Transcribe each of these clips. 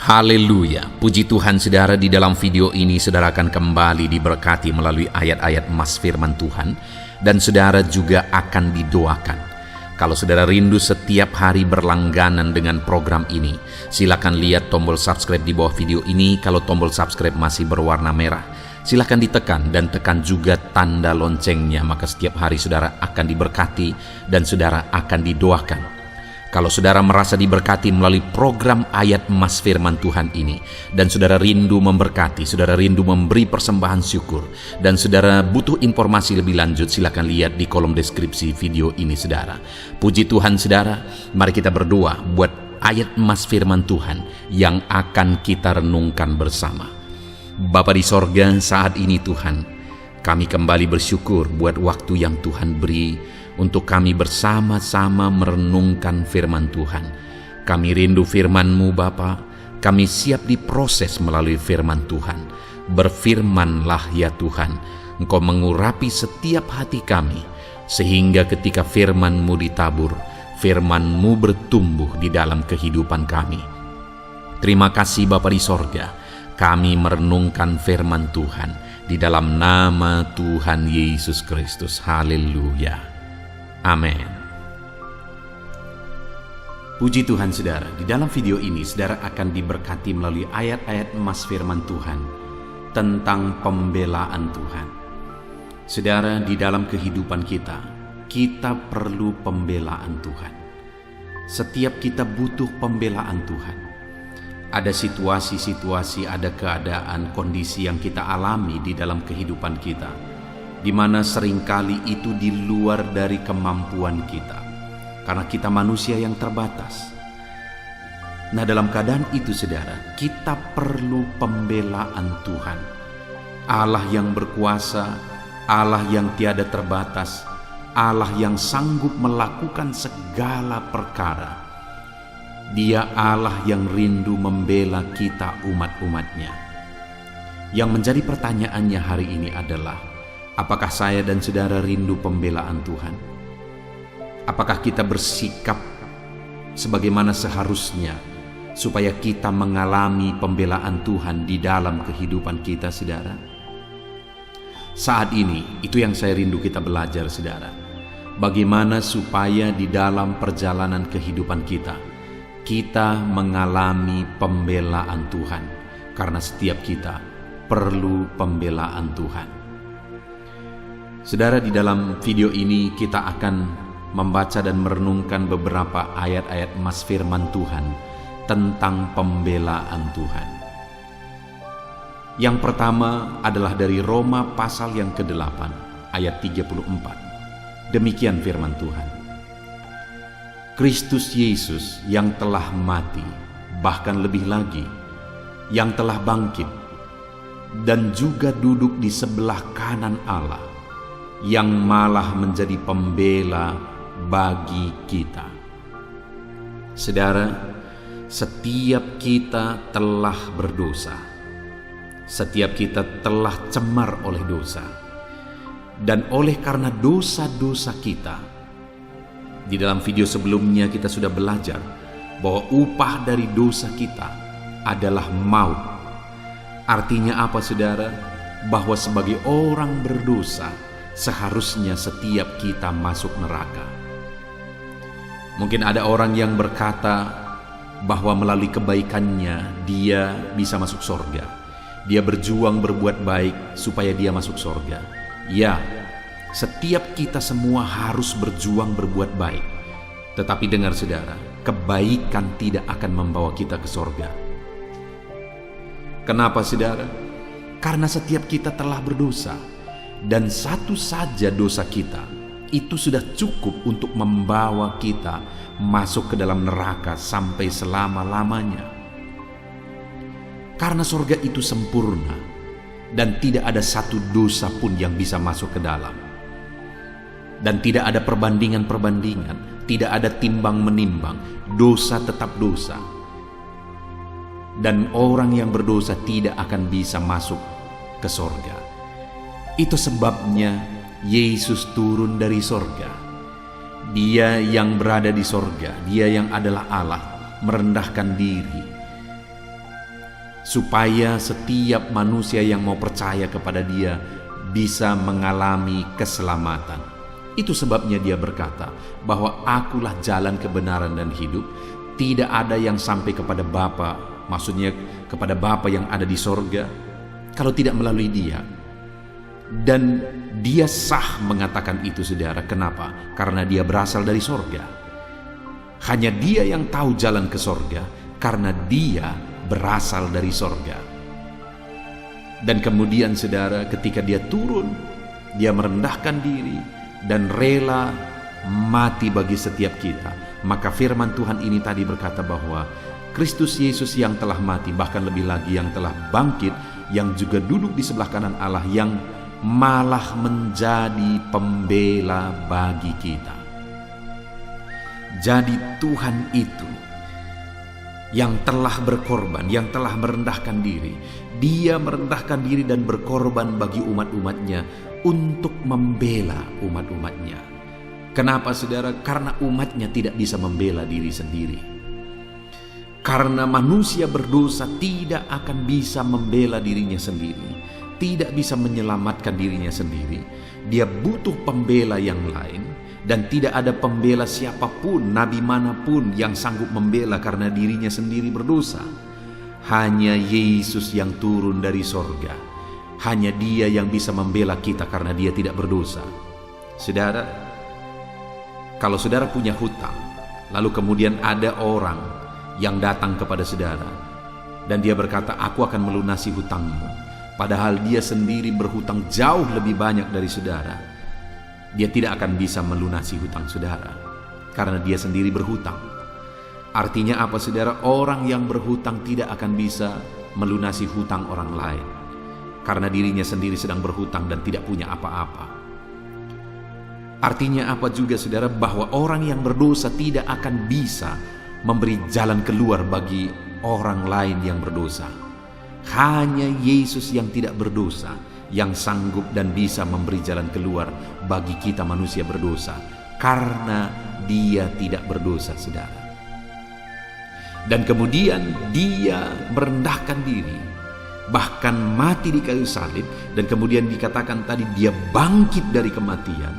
Haleluya, puji Tuhan saudara. Di dalam video ini saudara akan kembali diberkati melalui ayat-ayat emas firman Tuhan, dan saudara juga akan didoakan. Kalau saudara rindu setiap hari berlangganan dengan program ini, silakan lihat tombol subscribe di bawah video ini. Kalau tombol subscribe masih berwarna merah, silakan ditekan dan tekan juga tanda loncengnya, maka setiap hari saudara akan diberkati dan saudara akan didoakan. Kalau saudara merasa diberkati melalui program ayat emas firman Tuhan ini, dan saudara rindu memberkati, saudara rindu memberi persembahan syukur, dan saudara butuh informasi lebih lanjut, silakan lihat di kolom deskripsi video ini saudara. Puji Tuhan saudara, mari kita berdoa buat ayat emas firman Tuhan yang akan kita renungkan bersama. Bapa di sorga, saat ini Tuhan, kami kembali bersyukur buat waktu yang Tuhan beri untuk kami bersama-sama merenungkan firman Tuhan. Kami rindu firman-Mu Bapa, kami siap diproses melalui firman Tuhan. Berfirmanlah ya Tuhan, Engkau mengurapi setiap hati kami, sehingga ketika firman-Mu ditabur, firman-Mu bertumbuh di dalam kehidupan kami. Terima kasih Bapa di sorga, kami merenungkan firman Tuhan di dalam nama Tuhan Yesus Kristus. Haleluya. Amin. Puji Tuhan saudara, di dalam video ini saudara akan diberkati melalui ayat-ayat emas firman Tuhan tentang pembelaan Tuhan. Saudara, di dalam kehidupan kita perlu pembelaan Tuhan. Setiap kita butuh pembelaan Tuhan. Ada situasi-situasi, ada keadaan, kondisi yang kita alami di dalam kehidupan kita, di mana seringkali itu di luar dari kemampuan kita, karena kita manusia yang terbatas. Nah, dalam keadaan itu saudara, kita perlu pembelaan Tuhan. Allah yang berkuasa, Allah yang tiada terbatas, Allah yang sanggup melakukan segala perkara. Dia Allah yang rindu membela kita umat-umatnya. Yang menjadi pertanyaannya hari ini adalah, apakah saya dan saudara rindu pembelaan Tuhan? Apakah kita bersikap sebagaimana seharusnya supaya kita mengalami pembelaan Tuhan di dalam kehidupan kita, saudara? Saat ini, itu yang saya rindu kita belajar, saudara. Bagaimana supaya di dalam perjalanan kehidupan kita mengalami pembelaan Tuhan, karena setiap kita perlu pembelaan Tuhan. Saudara, di dalam video ini kita akan membaca dan merenungkan beberapa ayat-ayat emas firman Tuhan tentang pembelaan Tuhan. Yang pertama adalah dari Roma pasal yang ke-8 ayat 34. Demikian firman Tuhan. Kristus Yesus yang telah mati, bahkan lebih lagi, yang telah bangkit, dan juga duduk di sebelah kanan Allah, yang malah menjadi pembela bagi kita. Saudara, setiap kita telah berdosa. Setiap kita telah cemar oleh dosa. Dan oleh karena dosa-dosa kita, di dalam video sebelumnya kita sudah belajar bahwa upah dari dosa kita adalah maut. Artinya apa saudara? Bahwa sebagai orang berdosa, seharusnya setiap kita masuk neraka. Mungkin ada orang yang berkata bahwa melalui kebaikannya dia bisa masuk sorga. Dia berjuang berbuat baik supaya dia masuk sorga. Ya, setiap kita semua harus berjuang berbuat baik. Tetapi dengar saudara, kebaikan tidak akan membawa kita ke sorga. Kenapa saudara? Karena setiap kita telah berdosa. Dan satu saja dosa kita itu sudah cukup untuk membawa kita masuk ke dalam neraka sampai selama-lamanya. Karena surga itu sempurna dan tidak ada satu dosa pun yang bisa masuk ke dalam. Dan tidak ada perbandingan-perbandingan, tidak ada timbang-menimbang, dosa tetap dosa. Dan orang yang berdosa tidak akan bisa masuk ke surga. Itu sebabnya Yesus turun dari sorga. Dia yang berada di sorga, dia yang adalah Allah, merendahkan diri supaya setiap manusia yang mau percaya kepada Dia bisa mengalami keselamatan. Itu sebabnya Dia berkata bahwa Akulah jalan kebenaran dan hidup. Tidak ada yang sampai kepada Bapa, maksudnya kepada Bapa yang ada di sorga, kalau tidak melalui Dia. Dan Dia sah mengatakan itu, saudara. Kenapa? Karena Dia berasal dari sorga. Hanya Dia yang tahu jalan ke sorga, karena Dia berasal dari sorga. Dan kemudian, saudara, ketika Dia turun, Dia merendahkan diri dan rela mati bagi setiap kita. Maka firman Tuhan ini tadi berkata bahwa Kristus Yesus yang telah mati, bahkan lebih lagi yang telah bangkit, yang juga duduk di sebelah kanan Allah, yang malah menjadi pembela bagi kita. Jadi Tuhan itu yang telah berkorban, yang telah merendahkan diri. Dia merendahkan diri dan berkorban bagi umat-umatnya untuk membela umat-umatnya. Kenapa, saudara? Karena umatnya tidak bisa membela diri sendiri. Karena manusia berdosa tidak akan bisa membela dirinya sendiri, tidak bisa menyelamatkan dirinya sendiri. Dia butuh pembela yang lain, dan tidak ada pembela siapapun, nabi manapun yang sanggup membela karena dirinya sendiri berdosa. Hanya Yesus yang turun dari sorga. Hanya Dia yang bisa membela kita karena Dia tidak berdosa. Saudara, kalau saudara punya hutang, lalu kemudian ada orang yang datang kepada saudara dan dia berkata, "Aku akan melunasi hutangmu," padahal dia sendiri berhutang jauh lebih banyak dari saudara, dia tidak akan bisa melunasi hutang saudara karena dia sendiri berhutang. Artinya apa, saudara? Orang yang berhutang tidak akan bisa melunasi hutang orang lain karena dirinya sendiri sedang berhutang dan tidak punya apa-apa. Artinya apa juga, saudara? Bahwa orang yang berdosa tidak akan bisa memberi jalan keluar bagi orang lain yang berdosa. Hanya Yesus yang tidak berdosa yang sanggup dan bisa memberi jalan keluar bagi kita manusia berdosa, karena Dia tidak berdosa, saudara. Dan kemudian Dia merendahkan diri, bahkan mati di kayu salib, dan kemudian dikatakan tadi Dia bangkit dari kematian.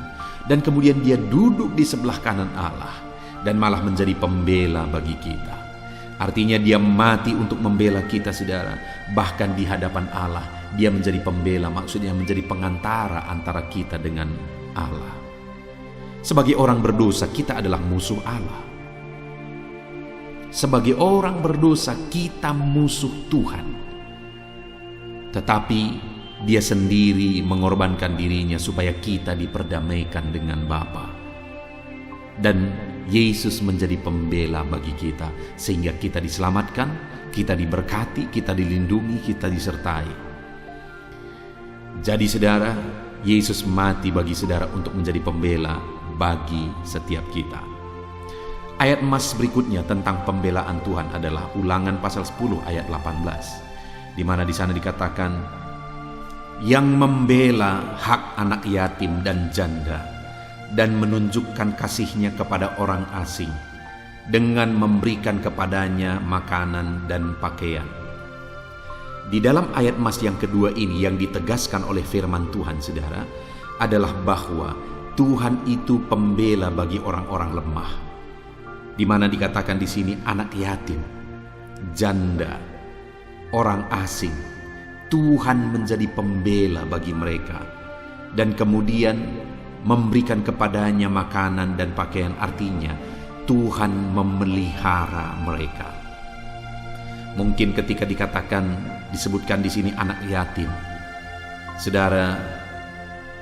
Dan kemudian Dia duduk di sebelah kanan Allah dan malah menjadi pembela bagi kita. Artinya Dia mati untuk membela kita, saudara. Bahkan di hadapan Allah Dia menjadi pembela, maksudnya menjadi pengantara antara kita dengan Allah. Sebagai orang berdosa, kita adalah musuh Allah. Sebagai orang berdosa, kita musuh Tuhan. Tetapi Dia sendiri mengorbankan dirinya supaya kita diperdamaikan dengan Bapa. Dan Yesus menjadi pembela bagi kita, sehingga kita diselamatkan, kita diberkati, kita dilindungi, kita disertai. Jadi, saudara, Yesus mati bagi saudara untuk menjadi pembela bagi setiap kita. Ayat emas berikutnya tentang pembelaan Tuhan adalah Ulangan pasal 10 ayat 18, di mana di sana dikatakan, yang membela hak anak yatim dan janda dan menunjukkan kasih-Nya kepada orang asing dengan memberikan kepadanya makanan dan pakaian. Di dalam ayat emas yang kedua ini yang ditegaskan oleh firman Tuhan, saudara, adalah bahwa Tuhan itu pembela bagi orang-orang lemah. Di mana dikatakan di sini anak yatim, janda, orang asing, Tuhan menjadi pembela bagi mereka, dan kemudian memberikan kepadanya makanan dan pakaian. Artinya Tuhan memelihara mereka. Mungkin ketika disebutkan di sini anak yatim, saudara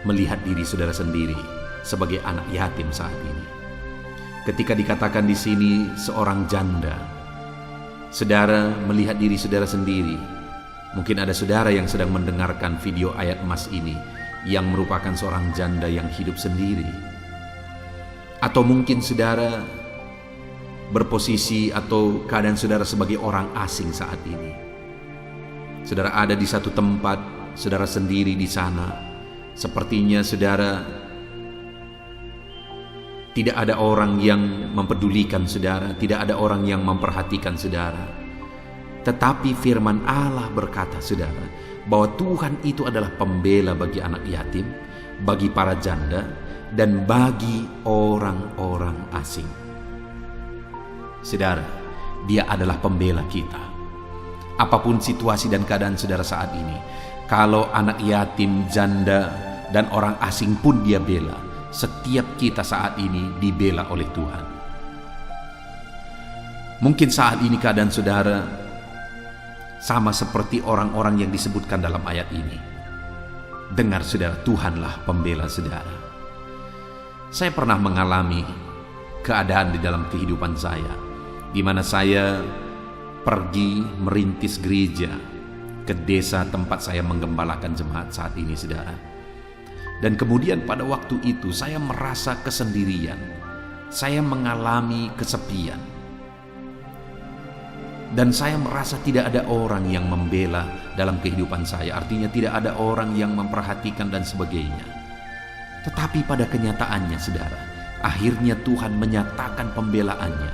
melihat diri saudara sendiri sebagai anak yatim saat ini. Ketika dikatakan di sini seorang janda, saudara melihat diri saudara sendiri. Mungkin ada saudara yang sedang mendengarkan video ayat emas ini yang merupakan seorang janda yang hidup sendiri. Atau mungkin saudara berposisi atau keadaan saudara sebagai orang asing saat ini. Saudara ada di satu tempat, saudara sendiri di sana. Sepertinya saudara tidak ada orang yang mempedulikan saudara, tidak ada orang yang memperhatikan saudara. Tetapi firman Allah berkata, saudara, bahwa Tuhan itu adalah pembela bagi anak yatim, bagi para janda, dan bagi orang-orang asing. Saudara, Dia adalah pembela kita. Apapun situasi dan keadaan saudara saat ini, kalau anak yatim, janda, dan orang asing pun Dia bela, setiap kita saat ini dibela oleh Tuhan. Mungkin saat ini keadaan saudara sama seperti orang-orang yang disebutkan dalam ayat ini. Dengar saudara, Tuhanlah pembela saudara. Saya pernah mengalami keadaan di dalam kehidupan saya, di mana saya pergi merintis gereja ke desa tempat saya menggembalakan jemaat saat ini, saudara. Dan kemudian pada waktu itu saya merasa kesendirian, saya mengalami kesepian, dan saya merasa tidak ada orang yang membela dalam kehidupan saya. Artinya tidak ada orang yang memperhatikan dan sebagainya. Tetapi pada kenyataannya, saudara, akhirnya Tuhan menyatakan pembelaannya,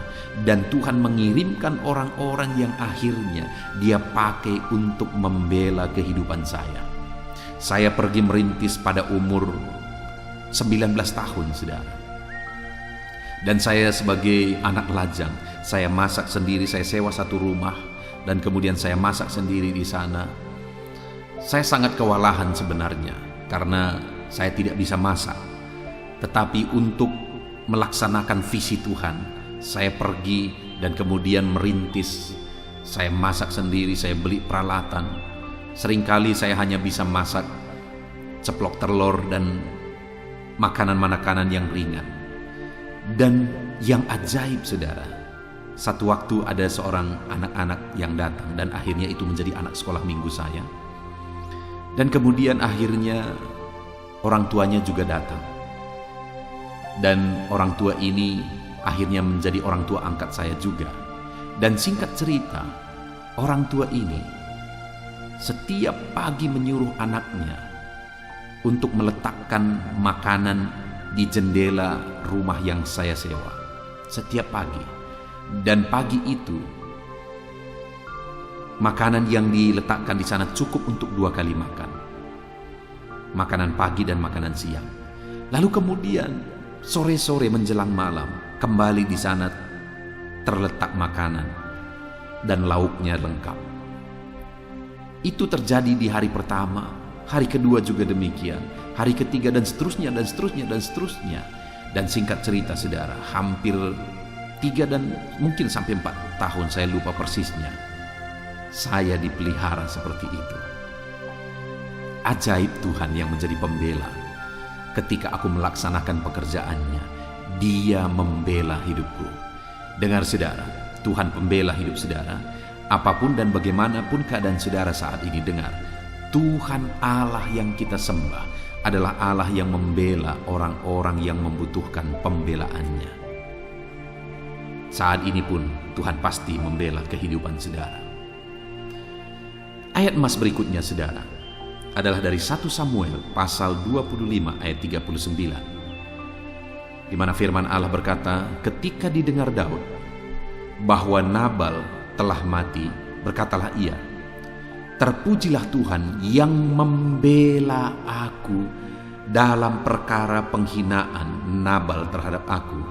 dan Tuhan mengirimkan orang-orang yang akhirnya Dia pakai untuk membela kehidupan saya. Saya pergi merintis pada umur 19 tahun, saudara. Dan saya sebagai anak lajang, saya masak sendiri, saya sewa satu rumah, dan kemudian saya masak sendiri di sana. Saya sangat kewalahan sebenarnya, karena saya tidak bisa masak. Tetapi untuk melaksanakan visi Tuhan, saya pergi dan kemudian merintis. Saya masak sendiri, saya beli peralatan. Seringkali saya hanya bisa masak ceplok telur dan makanan-makanan yang ringan. Dan yang ajaib, saudara, satu waktu ada seorang anak-anak yang datang, dan akhirnya itu menjadi anak sekolah minggu saya. Dan kemudian akhirnya orang tuanya juga datang. Dan orang tua ini akhirnya menjadi orang tua angkat saya juga. Dan singkat cerita, orang tua ini setiap pagi menyuruh anaknya untuk meletakkan makanan di jendela rumah yang saya sewa setiap pagi. Dan pagi itu makanan yang diletakkan di sana cukup untuk 2 kali makan, makanan pagi dan makanan siang. Lalu kemudian sore-sore menjelang malam kembali di sana terletak makanan dan lauknya lengkap. Itu terjadi di hari pertama, hari kedua juga demikian, hari ketiga, dan seterusnya dan seterusnya dan seterusnya. Dan singkat cerita, saudara, hampir 3 dan mungkin sampai 4 tahun, saya lupa persisnya, saya dipelihara seperti itu. Ajaib Tuhan yang menjadi pembela. Ketika aku melaksanakan pekerjaannya, Dia membela hidupku. Dengar saudara, Tuhan pembela hidup saudara. Apapun dan bagaimanapun keadaan saudara saat ini, dengar, Tuhan Allah yang kita sembah adalah Allah yang membela orang-orang yang membutuhkan pembelaannya. Saat ini pun Tuhan pasti membela kehidupan saudara. Ayat emas berikutnya, saudara, adalah dari 1 Samuel pasal 25 ayat 39, di mana firman Allah berkata, ketika didengar Daud bahwa Nabal telah mati, berkatalah ia, terpujilah Tuhan yang membela aku dalam perkara penghinaan Nabal terhadap aku,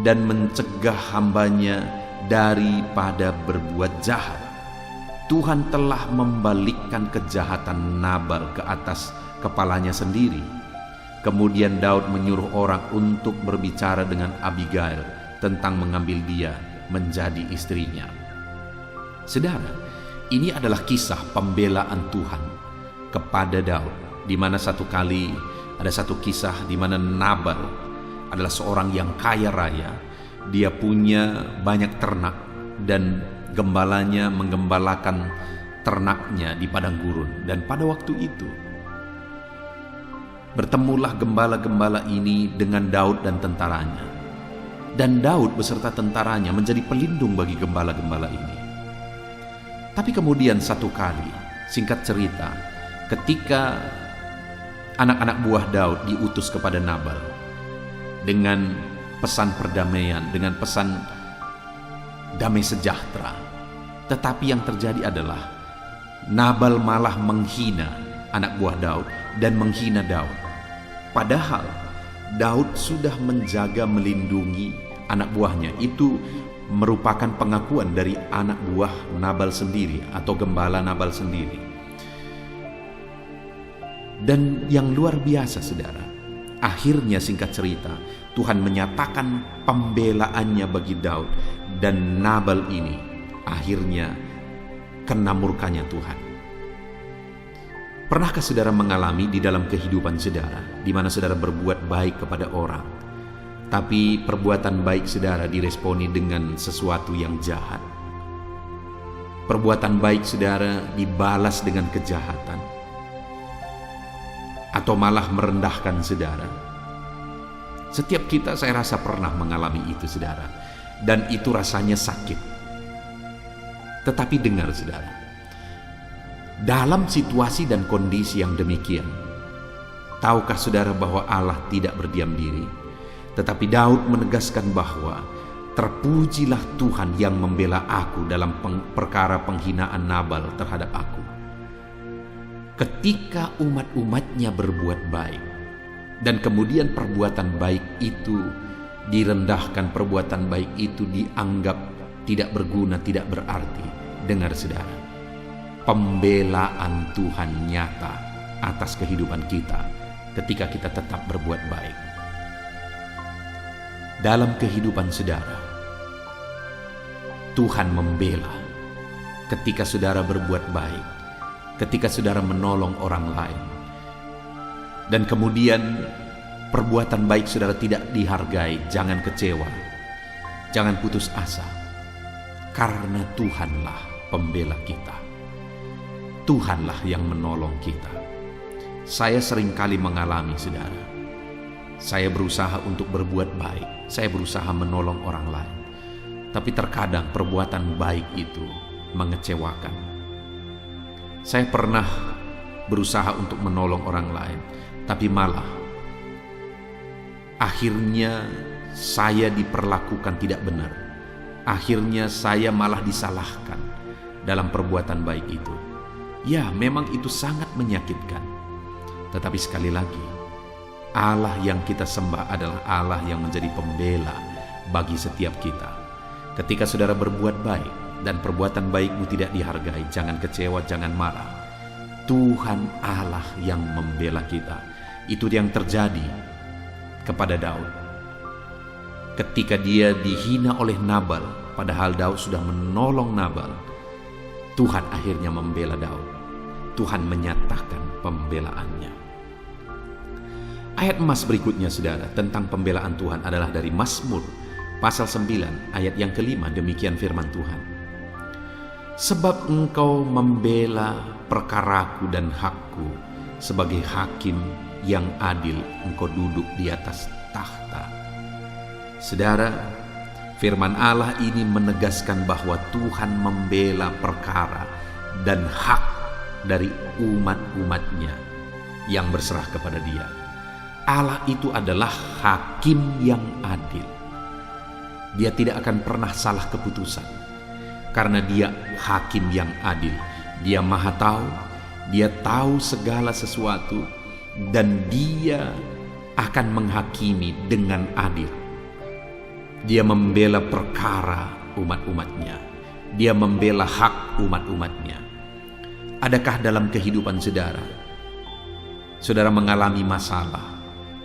dan mencegah hambanya daripada berbuat jahat. Tuhan telah membalikkan kejahatan Nabal ke atas kepalanya sendiri. Kemudian Daud menyuruh orang untuk berbicara dengan Abigail tentang mengambil dia menjadi istrinya. Saudara, ini adalah kisah pembelaan Tuhan kepada Daud, di mana satu kali ada satu kisah di mana Nabal adalah seorang yang kaya raya. Dia punya banyak ternak dan gembalanya menggembalakan ternaknya di padang gurun. Dan pada waktu itu bertemulah gembala-gembala ini dengan Daud dan tentaranya. Dan Daud beserta tentaranya menjadi pelindung bagi gembala-gembala ini. Tapi kemudian satu kali, singkat cerita, ketika anak-anak buah Daud diutus kepada Nabal dengan pesan perdamaian, dengan pesan damai sejahtera, Tetapi yang terjadi adalah Nabal malah menghina anak buah Daud dan menghina Daud. Padahal Daud sudah menjaga, melindungi anak buahnya. Itu merupakan pengakuan dari anak buah Nabal sendiri atau gembala Nabal sendiri. Dan yang luar biasa, saudara, akhirnya singkat cerita, Tuhan menyatakan pembelaannya bagi Daud, dan Nabal ini akhirnya kena murkanya Tuhan. Pernahkah saudara mengalami di dalam kehidupan saudara, di mana saudara berbuat baik kepada orang, tapi perbuatan baik saudara diresponi dengan sesuatu yang jahat? Perbuatan baik saudara dibalas dengan kejahatan, atau malah merendahkan saudara. Setiap kita, saya rasa, pernah mengalami itu, saudara, dan itu rasanya sakit. Tetapi dengar, saudara, dalam situasi dan kondisi yang demikian, tahukah saudara bahwa Allah tidak berdiam diri? Tetapi Daud menegaskan bahwa terpujilah Tuhan yang membela aku dalam perkara penghinaan Nabal terhadap aku. Ketika umat-umatnya berbuat baik, dan kemudian perbuatan baik itu direndahkan, perbuatan baik itu dianggap tidak berguna, tidak berarti. Dengar saudara, pembelaan Tuhan nyata atas kehidupan kita ketika kita tetap berbuat baik. Dalam kehidupan saudara, Tuhan membela ketika saudara berbuat baik, ketika saudara menolong orang lain, dan kemudian perbuatan baik saudara tidak dihargai. Jangan kecewa, jangan putus asa, karena Tuhanlah pembela kita. Tuhanlah yang menolong kita. Saya seringkali mengalami, saudara, saya berusaha untuk berbuat baik, saya berusaha menolong orang lain, tapi terkadang perbuatan baik itu mengecewakan. Saya pernah berusaha untuk menolong orang lain, tapi malah akhirnya saya diperlakukan tidak benar. Akhirnya saya malah disalahkan dalam perbuatan baik itu. Ya, memang itu sangat menyakitkan. Tetapi sekali lagi, Allah yang kita sembah adalah Allah yang menjadi pembela bagi setiap kita. Ketika saudara berbuat baik dan perbuatan baikmu tidak dihargai, jangan kecewa, jangan marah. Tuhan Allah yang membela kita. Itu yang terjadi kepada Daud. Ketika dia dihina oleh Nabal, padahal Daud sudah menolong Nabal, Tuhan akhirnya membela Daud. Tuhan menyatakan pembelaannya. Ayat emas berikutnya, saudara, tentang pembelaan Tuhan adalah dari Mazmur pasal 9 ayat yang kelima. Demikian firman Tuhan. Sebab engkau membela perkaraku dan hakku, sebagai hakim yang adil engkau duduk di atas tahta. Saudara, firman Allah ini menegaskan bahwa Tuhan membela perkara dan hak dari umat-umatnya yang berserah kepada Dia. Allah itu adalah hakim yang adil. Dia tidak akan pernah salah keputusan, karena Dia hakim yang adil. Dia maha tahu, Dia tahu segala sesuatu, dan Dia akan menghakimi dengan adil. Dia membela perkara umat-umatnya. Dia membela hak umat-umatnya. Adakah dalam kehidupan saudara, saudara mengalami masalah,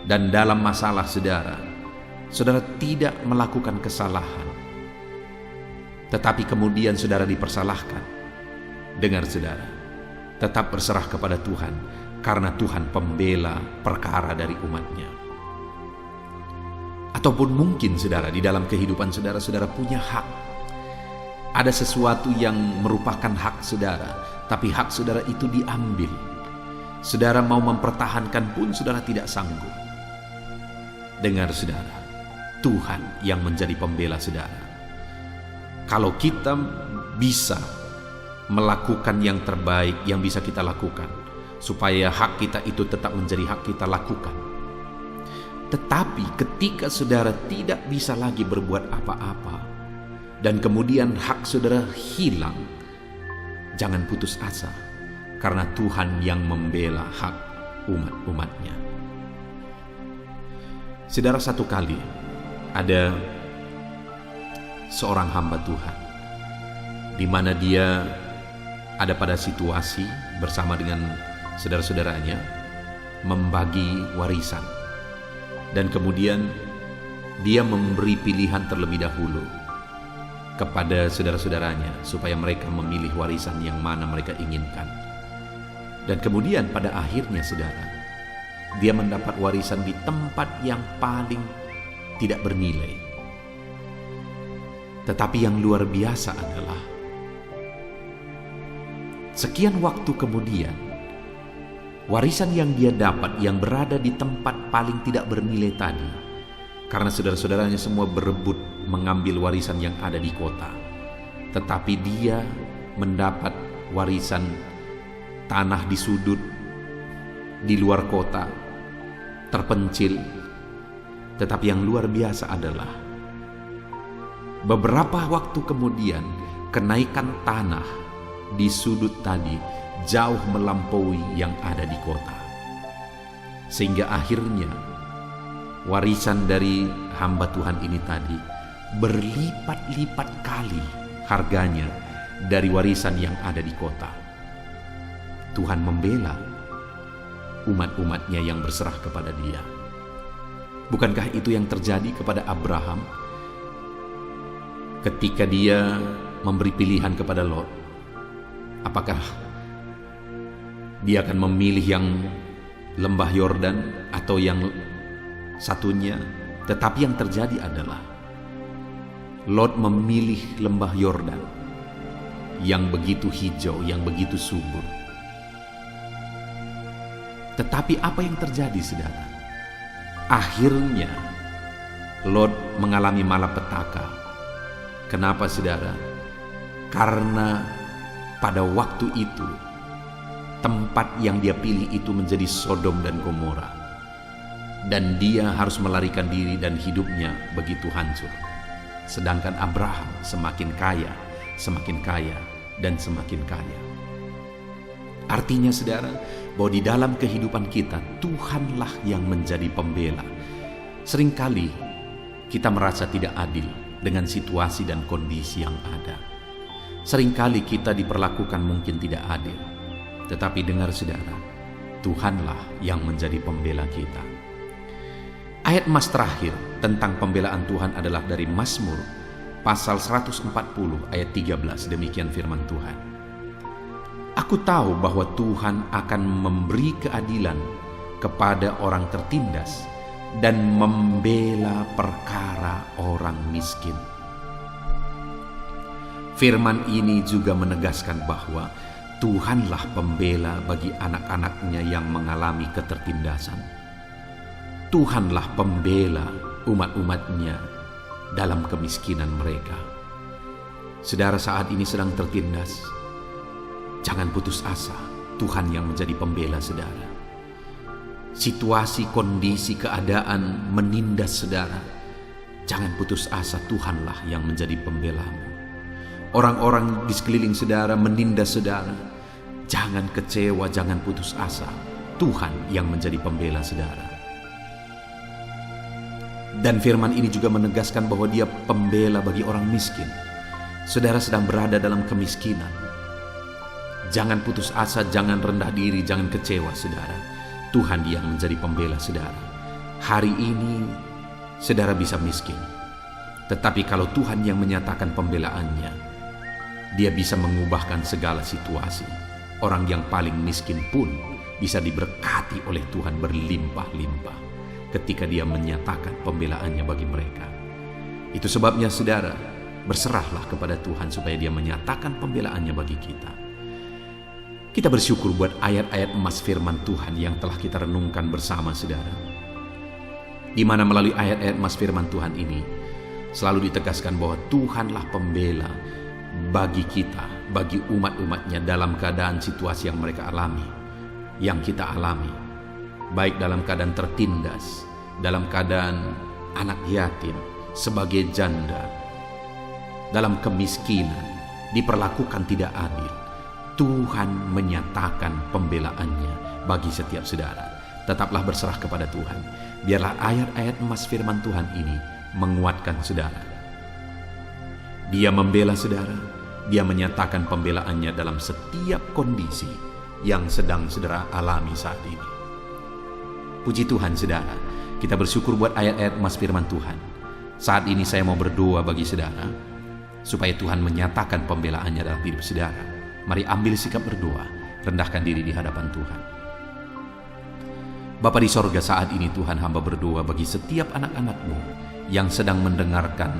dan dalam masalah saudara, saudara tidak melakukan kesalahan, tetapi kemudian saudara dipersalahkan? Dengar saudara, tetap berserah kepada Tuhan, karena Tuhan pembela perkara dari umatnya. Ataupun mungkin saudara, di dalam kehidupan saudara, saudara punya hak. Ada sesuatu yang merupakan hak saudara, tapi hak saudara itu diambil. Saudara mau mempertahankan pun saudara tidak sanggup. Dengar saudara, Tuhan yang menjadi pembela saudara. Kalau kita bisa melakukan yang terbaik yang bisa kita lakukan, supaya hak kita itu tetap menjadi hak kita, lakukan. Tetapi ketika saudara tidak bisa lagi berbuat apa-apa, dan kemudian hak saudara hilang, jangan putus asa, karena Tuhan yang membela hak umat-umatnya. Saudara, satu kali ada seorang hamba Tuhan di mana dia ada pada situasi bersama dengan saudara-saudaranya membagi warisan, dan kemudian dia memberi pilihan terlebih dahulu kepada saudara-saudaranya supaya mereka memilih warisan yang mana mereka inginkan. Dan kemudian pada akhirnya saudara, dia mendapat warisan di tempat yang paling tidak bernilai. Tetapi yang luar biasa adalah sekian waktu kemudian, warisan yang dia dapat yang berada di tempat paling tidak bernilai tadi, karena saudara-saudaranya semua berebut mengambil warisan yang ada di kota, tetapi dia mendapat warisan tanah di sudut, di luar kota, terpencil. Tetapi yang luar biasa adalah beberapa waktu kemudian kenaikan tanah di sudut tadi jauh melampaui yang ada di kota, sehingga akhirnya warisan dari hamba Tuhan ini tadi berlipat-lipat kali harganya dari warisan yang ada di kota. Tuhan membela umat-umatnya yang berserah kepada Dia. Bukankah itu yang terjadi kepada Abraham ketika dia memberi pilihan kepada Lot? Apakah dia akan memilih yang lembah Yordan atau yang satunya? Tetapi yang terjadi adalah Lot memilih lembah Yordan yang begitu hijau, yang begitu subur. Tetapi apa yang terjadi, saudara? Akhirnya Lot mengalami malapetaka. Kenapa, saudara? Karena pada waktu itu tempat yang dia pilih itu menjadi Sodom dan Gomora, dan dia harus melarikan diri dan hidupnya begitu hancur. Sedangkan Abraham semakin kaya, dan semakin kaya. Artinya, saudara, bahwa di dalam kehidupan kita Tuhanlah yang menjadi pembela. Seringkali kita merasa tidak adil dengan situasi dan kondisi yang ada. Seringkali kita diperlakukan mungkin tidak adil. Tetapi dengar, saudara, Tuhanlah yang menjadi pembela kita. Ayat emas terakhir tentang pembelaan Tuhan adalah dari Mazmur pasal 140 ayat 13. Demikian firman Tuhan. Aku tahu bahwa Tuhan akan memberi keadilan kepada orang tertindas dan membela perkara orang miskin. Firman ini juga menegaskan bahwa Tuhanlah pembela bagi anak-anaknya yang mengalami ketertindasan. Tuhanlah pembela umat-umatnya dalam kemiskinan mereka. Saudara saat ini sedang tertindas, jangan putus asa, Tuhan yang menjadi pembela saudara. Situasi, kondisi, keadaan menindas saudara, jangan putus asa, Tuhanlah yang menjadi pembelamu. Orang-orang di sekeliling saudara menindas saudara, jangan kecewa, jangan putus asa, Tuhan yang menjadi pembela saudara. Dan firman ini juga menegaskan bahwa Dia pembela bagi orang miskin. Saudara sedang berada dalam kemiskinan, jangan putus asa, jangan rendah diri, jangan kecewa, saudara. Tuhan yang menjadi pembela saudara. Hari ini saudara bisa miskin, tetapi kalau Tuhan yang menyatakan pembelaannya, Dia bisa mengubahkan segala situasi. Orang yang paling miskin pun bisa diberkati oleh Tuhan berlimpah-limpah ketika Dia menyatakan pembelaannya bagi mereka. Itu sebabnya saudara, berserahlah kepada Tuhan supaya Dia menyatakan pembelaannya bagi kita. Kita bersyukur buat ayat-ayat emas firman Tuhan yang telah kita renungkan bersama saudara, di mana melalui ayat-ayat emas firman Tuhan ini selalu ditegaskan bahwa Tuhanlah pembela bagi kita, bagi umat-umatnya dalam keadaan situasi yang mereka alami, yang kita alami, baik dalam keadaan tertindas, dalam keadaan anak yatim, sebagai janda, dalam kemiskinan, diperlakukan tidak adil, Tuhan menyatakan pembelaannya bagi setiap saudara. Tetaplah berserah kepada Tuhan. Biarlah ayat-ayat emas firman Tuhan ini menguatkan saudara. Dia membela saudara, dia menyatakan pembelaannya dalam setiap kondisi yang sedang saudara alami saat ini. Puji Tuhan saudara, kita bersyukur buat ayat-ayat emas firman Tuhan. Saat ini saya mau berdoa bagi saudara, supaya Tuhan menyatakan pembelaannya dalam hidup saudara. Mari ambil sikap berdoa, rendahkan diri di hadapan Tuhan. Bapa di sorga, saat ini Tuhan, hamba berdoa bagi setiap anak-anak-Mu yang sedang mendengarkan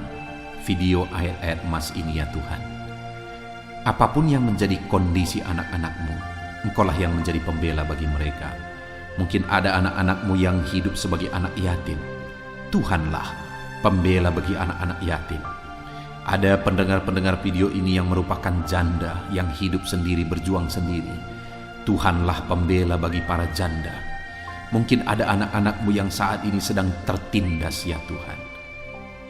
video ayat-ayat emas ini ya Tuhan. Apapun yang menjadi kondisi anak-anak-Mu, Engkaulah yang menjadi pembela bagi mereka. Mungkin ada anak-anak-Mu yang hidup sebagai anak yatim. Tuhanlah pembela bagi anak-anak yatim. Ada pendengar-pendengar video ini yang merupakan janda yang hidup sendiri, berjuang sendiri. Tuhanlah pembela bagi para janda. Mungkin ada anak-anak-Mu yang saat ini sedang tertindas ya Tuhan.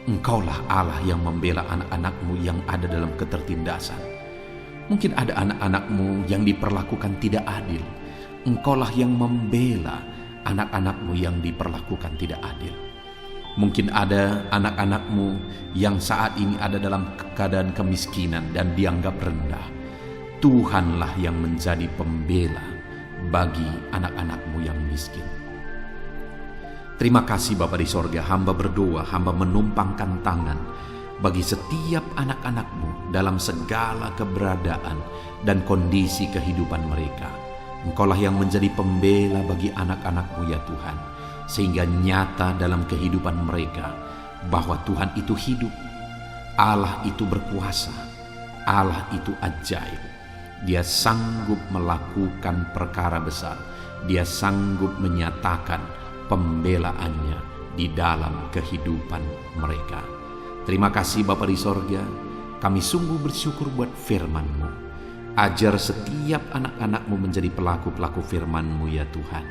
Engkaulah Allah yang membela anak-anak-Mu yang ada dalam ketertindasan. Mungkin ada anak-anak-Mu yang diperlakukan tidak adil. Engkaulah yang membela anak-anak-Mu yang diperlakukan tidak adil. Mungkin ada anak-anak-Mu yang saat ini ada dalam keadaan kemiskinan dan dianggap rendah. Tuhanlah yang menjadi pembela bagi anak-anak-Mu yang miskin. Terima kasih Bapa di sorga, hamba berdoa, hamba menumpangkan tangan bagi setiap anak-anak-Mu dalam segala keberadaan dan kondisi kehidupan mereka. Engkaulah yang menjadi pembela bagi anak-anak-Mu ya Tuhan, sehingga nyata dalam kehidupan mereka bahwa Tuhan itu hidup, Allah itu berkuasa, Allah itu ajaib. Dia sanggup melakukan perkara besar. Dia sanggup menyatakan pembelaannya di dalam kehidupan mereka. Terima kasih Bapa di sorga, kami sungguh bersyukur buat firman-Mu. Ajar setiap anak-anak-Mu menjadi pelaku-pelaku firman-Mu ya Tuhan.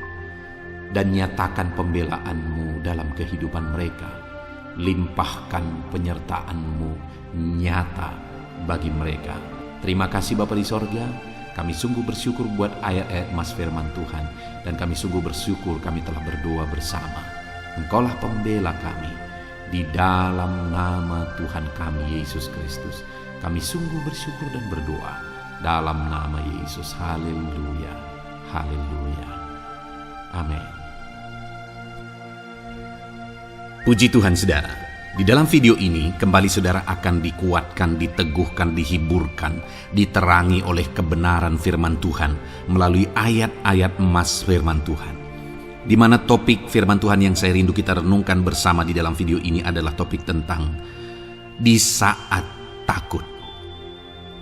Dan nyatakan pembelaan-Mu dalam kehidupan mereka. Limpahkan penyertaan-Mu nyata bagi mereka. Terima kasih Bapa di sorga, kami sungguh bersyukur buat ayat-ayat emas firman Tuhan. Dan kami sungguh bersyukur kami telah berdoa bersama. Engkaulah pembela kami. Di dalam nama Tuhan kami Yesus Kristus, kami sungguh bersyukur dan berdoa. Dalam nama Yesus, haleluya, haleluya, amin. Puji Tuhan saudara. Di dalam video ini, kembali saudara akan dikuatkan, diteguhkan, dihiburkan, diterangi oleh kebenaran firman Tuhan melalui ayat-ayat emas firman Tuhan. Di mana topik firman Tuhan yang saya rindu kita renungkan bersama di dalam video ini adalah topik tentang di saat takut.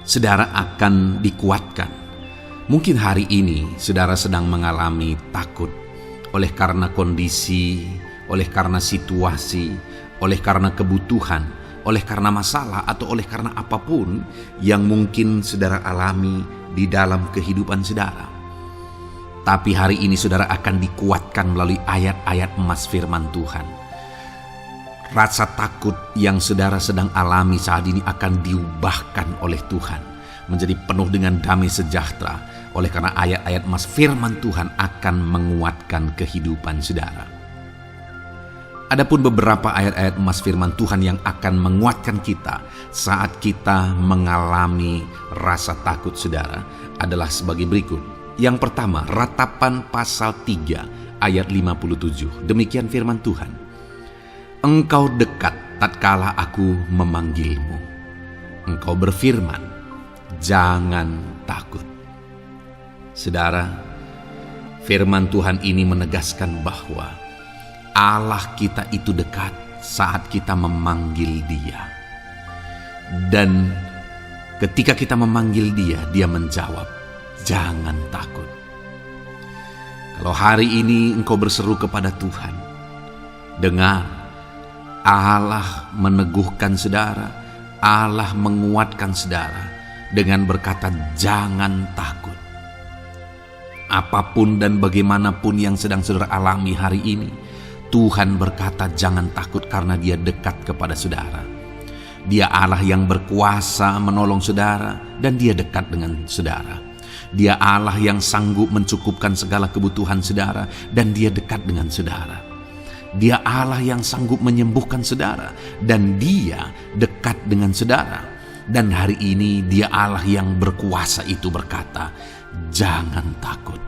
Saudara akan dikuatkan. Mungkin hari ini saudara sedang mengalami takut oleh karena kondisi, oleh karena situasi, oleh karena kebutuhan, oleh karena masalah, atau oleh karena apapun yang mungkin saudara alami di dalam kehidupan saudara. Tapi hari ini saudara akan dikuatkan melalui ayat-ayat emas firman Tuhan. Rasa takut yang saudara sedang alami saat ini akan diubahkan oleh Tuhan menjadi penuh dengan damai sejahtera, oleh karena ayat-ayat emas firman Tuhan akan menguatkan kehidupan saudara. Adapun beberapa ayat-ayat emas firman Tuhan yang akan menguatkan kita saat kita mengalami rasa takut saudara adalah sebagai berikut. Yang pertama, Ratapan pasal 3 ayat 57. Demikian firman Tuhan. Engkau dekat tatkala aku memanggilmu. Engkau berfirman, jangan takut. Saudara, firman Tuhan ini menegaskan bahwa Allah kita itu dekat saat kita memanggil Dia. Dan ketika kita memanggil Dia, Dia menjawab, jangan takut. Kalau hari ini engkau berseru kepada Tuhan, dengar, Allah meneguhkan saudara, Allah menguatkan saudara dengan berkata, jangan takut. Apapun dan bagaimanapun yang sedang saudara alami hari ini, Tuhan berkata jangan takut karena Dia dekat kepada saudara. Dia Allah yang berkuasa menolong saudara dan dia dekat dengan saudara. Dia Allah yang sanggup mencukupkan segala kebutuhan saudara dan dia dekat dengan saudara. Dia Allah yang sanggup menyembuhkan saudara dan dia dekat dengan saudara. Dan hari ini dia Allah yang berkuasa itu berkata, jangan takut.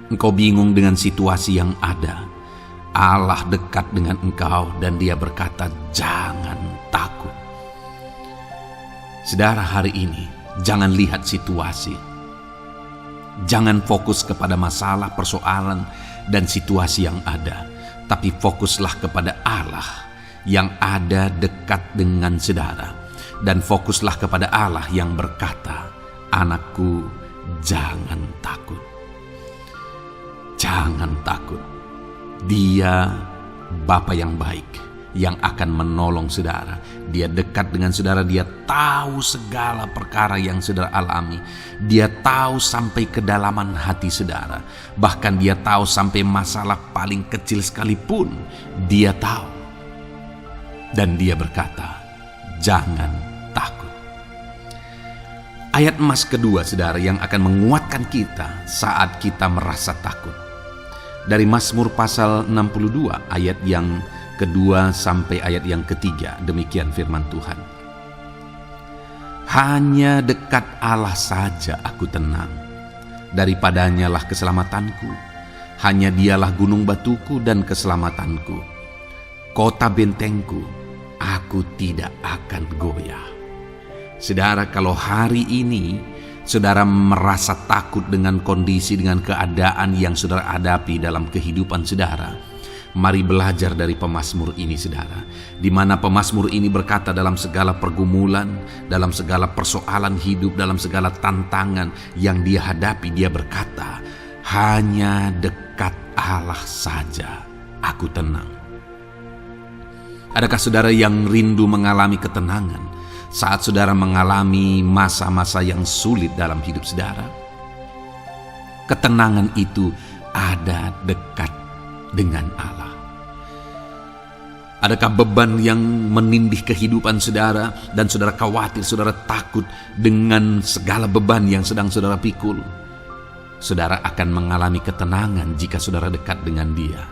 Engkau bingung dengan situasi yang ada. Allah dekat dengan engkau dan dia berkata, jangan takut. Saudara, hari ini jangan lihat situasi. Jangan fokus kepada masalah, persoalan, dan situasi yang ada. Tapi fokuslah kepada Allah yang ada dekat dengan saudara. Dan fokuslah kepada Allah yang berkata, anakku, jangan takut. Jangan takut. Dia Bapa yang baik yang akan menolong saudara. Dia dekat dengan saudara. Dia tahu segala perkara yang saudara alami. Dia tahu sampai kedalaman hati saudara. Bahkan dia tahu sampai masalah paling kecil sekalipun. Dia tahu. Dan dia berkata, jangan takut. Ayat emas kedua saudara yang akan menguatkan kita saat kita merasa takut. Dari Mazmur pasal 62 ayat yang kedua sampai ayat yang ketiga, demikian firman Tuhan. Hanya dekat Allah saja aku tenang, daripadanya lah keselamatanku. Hanya dialah gunung batuku dan keselamatanku, kota bentengku, aku tidak akan goyah. Saudara, kalau hari ini saudara merasa takut dengan kondisi, dengan keadaan yang saudara hadapi dalam kehidupan saudara, mari belajar dari pemazmur ini saudara. Di mana pemazmur ini berkata dalam segala pergumulan, dalam segala persoalan hidup, dalam segala tantangan yang dia hadapi, dia berkata, hanya dekat Allah saja aku tenang. Adakah saudara yang rindu mengalami ketenangan saat saudara mengalami masa-masa yang sulit dalam hidup saudara? Ketenangan itu ada dekat dengan Allah. Adakah beban yang menindih kehidupan saudara dan saudara khawatir, saudara takut dengan segala beban yang sedang saudara pikul? Saudara akan mengalami ketenangan jika saudara dekat dengan Dia.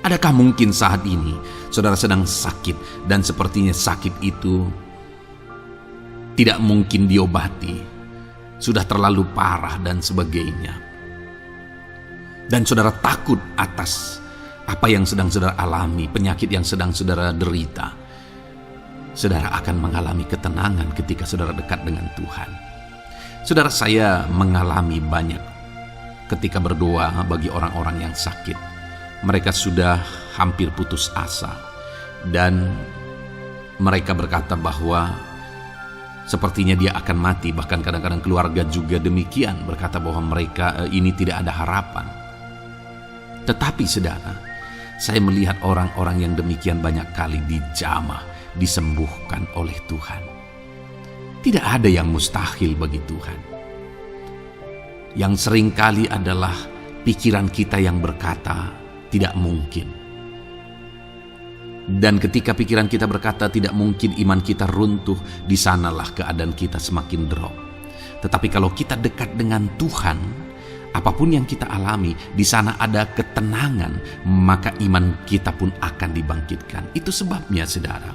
Adakah mungkin saat ini saudara sedang sakit dan sepertinya sakit itu tidak mungkin diobati, sudah terlalu parah dan sebagainya, dan saudara takut atas apa yang sedang saudara alami, penyakit yang sedang saudara derita? Saudara akan mengalami ketenangan ketika saudara dekat dengan Tuhan. Saudara, saya mengalami banyak ketika berdoa bagi orang-orang yang sakit. Mereka sudah hampir putus asa dan mereka berkata bahwa sepertinya dia akan mati. Bahkan kadang-kadang keluarga juga demikian, berkata bahwa mereka ini tidak ada harapan. Tetapi saudara, saya melihat orang-orang yang demikian banyak kali dijamah, disembuhkan oleh Tuhan. Tidak ada yang mustahil bagi Tuhan. Yang seringkali adalah pikiran kita yang berkata tidak mungkin. Dan ketika pikiran kita berkata tidak mungkin, iman kita runtuh, di sanalah keadaan kita semakin drop. Tetapi kalau kita dekat dengan Tuhan, apapun yang kita alami, di sana ada ketenangan, maka iman kita pun akan dibangkitkan. Itu sebabnya saudara,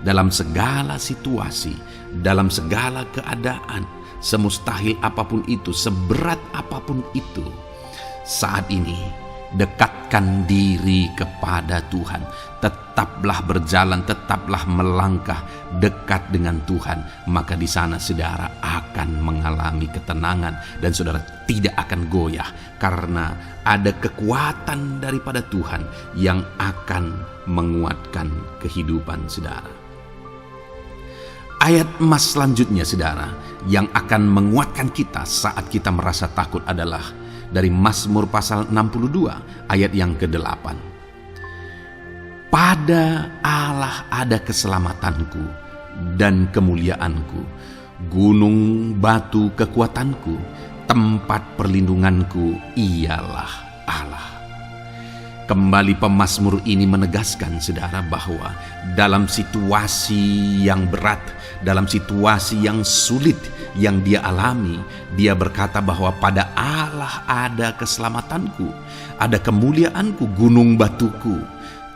dalam segala situasi, dalam segala keadaan, semustahil apapun itu, seberat apapun itu, saat ini dekatkan diri kepada Tuhan. Tetaplah berjalan, tetaplah melangkah dekat dengan Tuhan. Maka di sana saudara akan mengalami ketenangan dan saudara tidak akan goyah, karena ada kekuatan daripada Tuhan yang akan menguatkan kehidupan saudara. Ayat emas selanjutnya saudara yang akan menguatkan kita saat kita merasa takut adalah dari Mazmur pasal 62 ayat yang ke-8. Pada Allah ada keselamatanku dan kemuliaanku, gunung batu kekuatanku, tempat perlindunganku ialah Allah. Kembali pemazmur ini menegaskan saudara bahwa dalam situasi yang berat, dalam situasi yang sulit yang dia alami, dia berkata bahwa pada Allah ada keselamatanku, ada kemuliaanku, gunung batuku,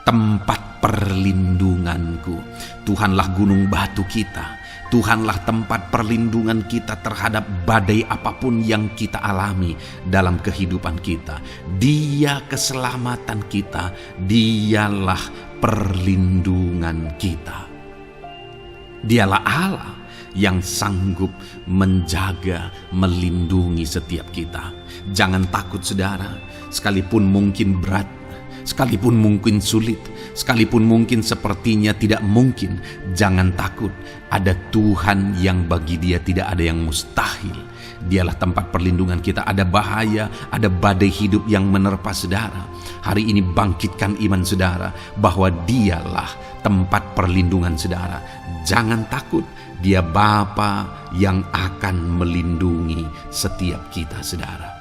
tempat perlindunganku. Tuhanlah gunung batu kita. Tuhanlah tempat perlindungan kita terhadap badai apapun yang kita alami dalam kehidupan kita. Dia keselamatan kita, dialah perlindungan kita. Dialah Allah yang sanggup menjaga, melindungi setiap kita. Jangan takut saudara, sekalipun mungkin berat, sekalipun mungkin sulit, sekalipun mungkin sepertinya tidak mungkin, jangan takut. Ada Tuhan yang bagi dia tidak ada yang mustahil. Dialah tempat perlindungan kita. Ada bahaya, ada badai hidup yang menerpa saudara. Hari ini bangkitkan iman saudara bahwa dialah tempat perlindungan saudara. Jangan takut, dia Bapa yang akan melindungi setiap kita saudara.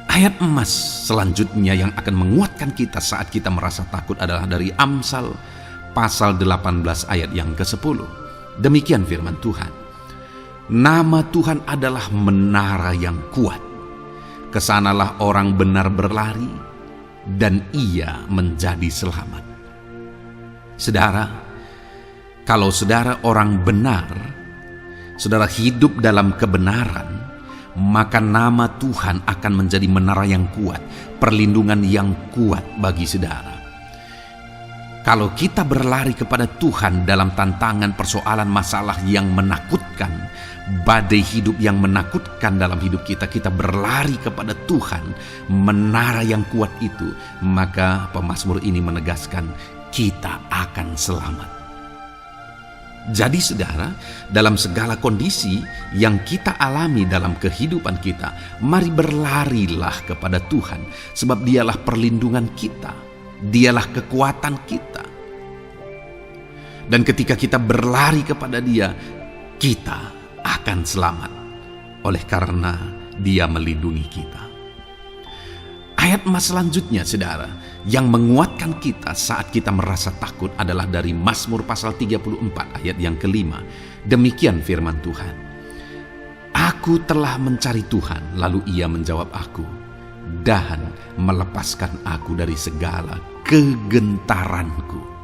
Ayat emas selanjutnya yang akan menguatkan kita saat kita merasa takut adalah dari Amsal pasal 18 ayat yang ke-10. Demikian firman Tuhan. Nama Tuhan adalah menara yang kuat. Kesanalah orang benar berlari dan ia menjadi selamat. Saudara, kalau saudara orang benar, saudara hidup dalam kebenaran, maka nama Tuhan akan menjadi menara yang kuat, perlindungan yang kuat bagi saudara. Kalau kita berlari kepada Tuhan dalam tantangan, persoalan, masalah yang menakutkan, badai hidup yang menakutkan dalam hidup kita, kita berlari kepada Tuhan, menara yang kuat itu, maka pemazmur ini menegaskan kita akan selamat. Jadi saudara, dalam segala kondisi yang kita alami dalam kehidupan kita, mari berlarilah kepada Tuhan, sebab dialah perlindungan kita, dialah kekuatan kita. Dan ketika kita berlari kepada dia, kita akan selamat, oleh karena dia melindungi kita. Ayat emas selanjutnya saudara, yang menguatkan kita saat kita merasa takut adalah dari Mazmur pasal 34 ayat yang ke-5. Demikian firman Tuhan. Aku telah mencari Tuhan, lalu ia menjawab aku, dan melepaskan aku dari segala kegentaranku.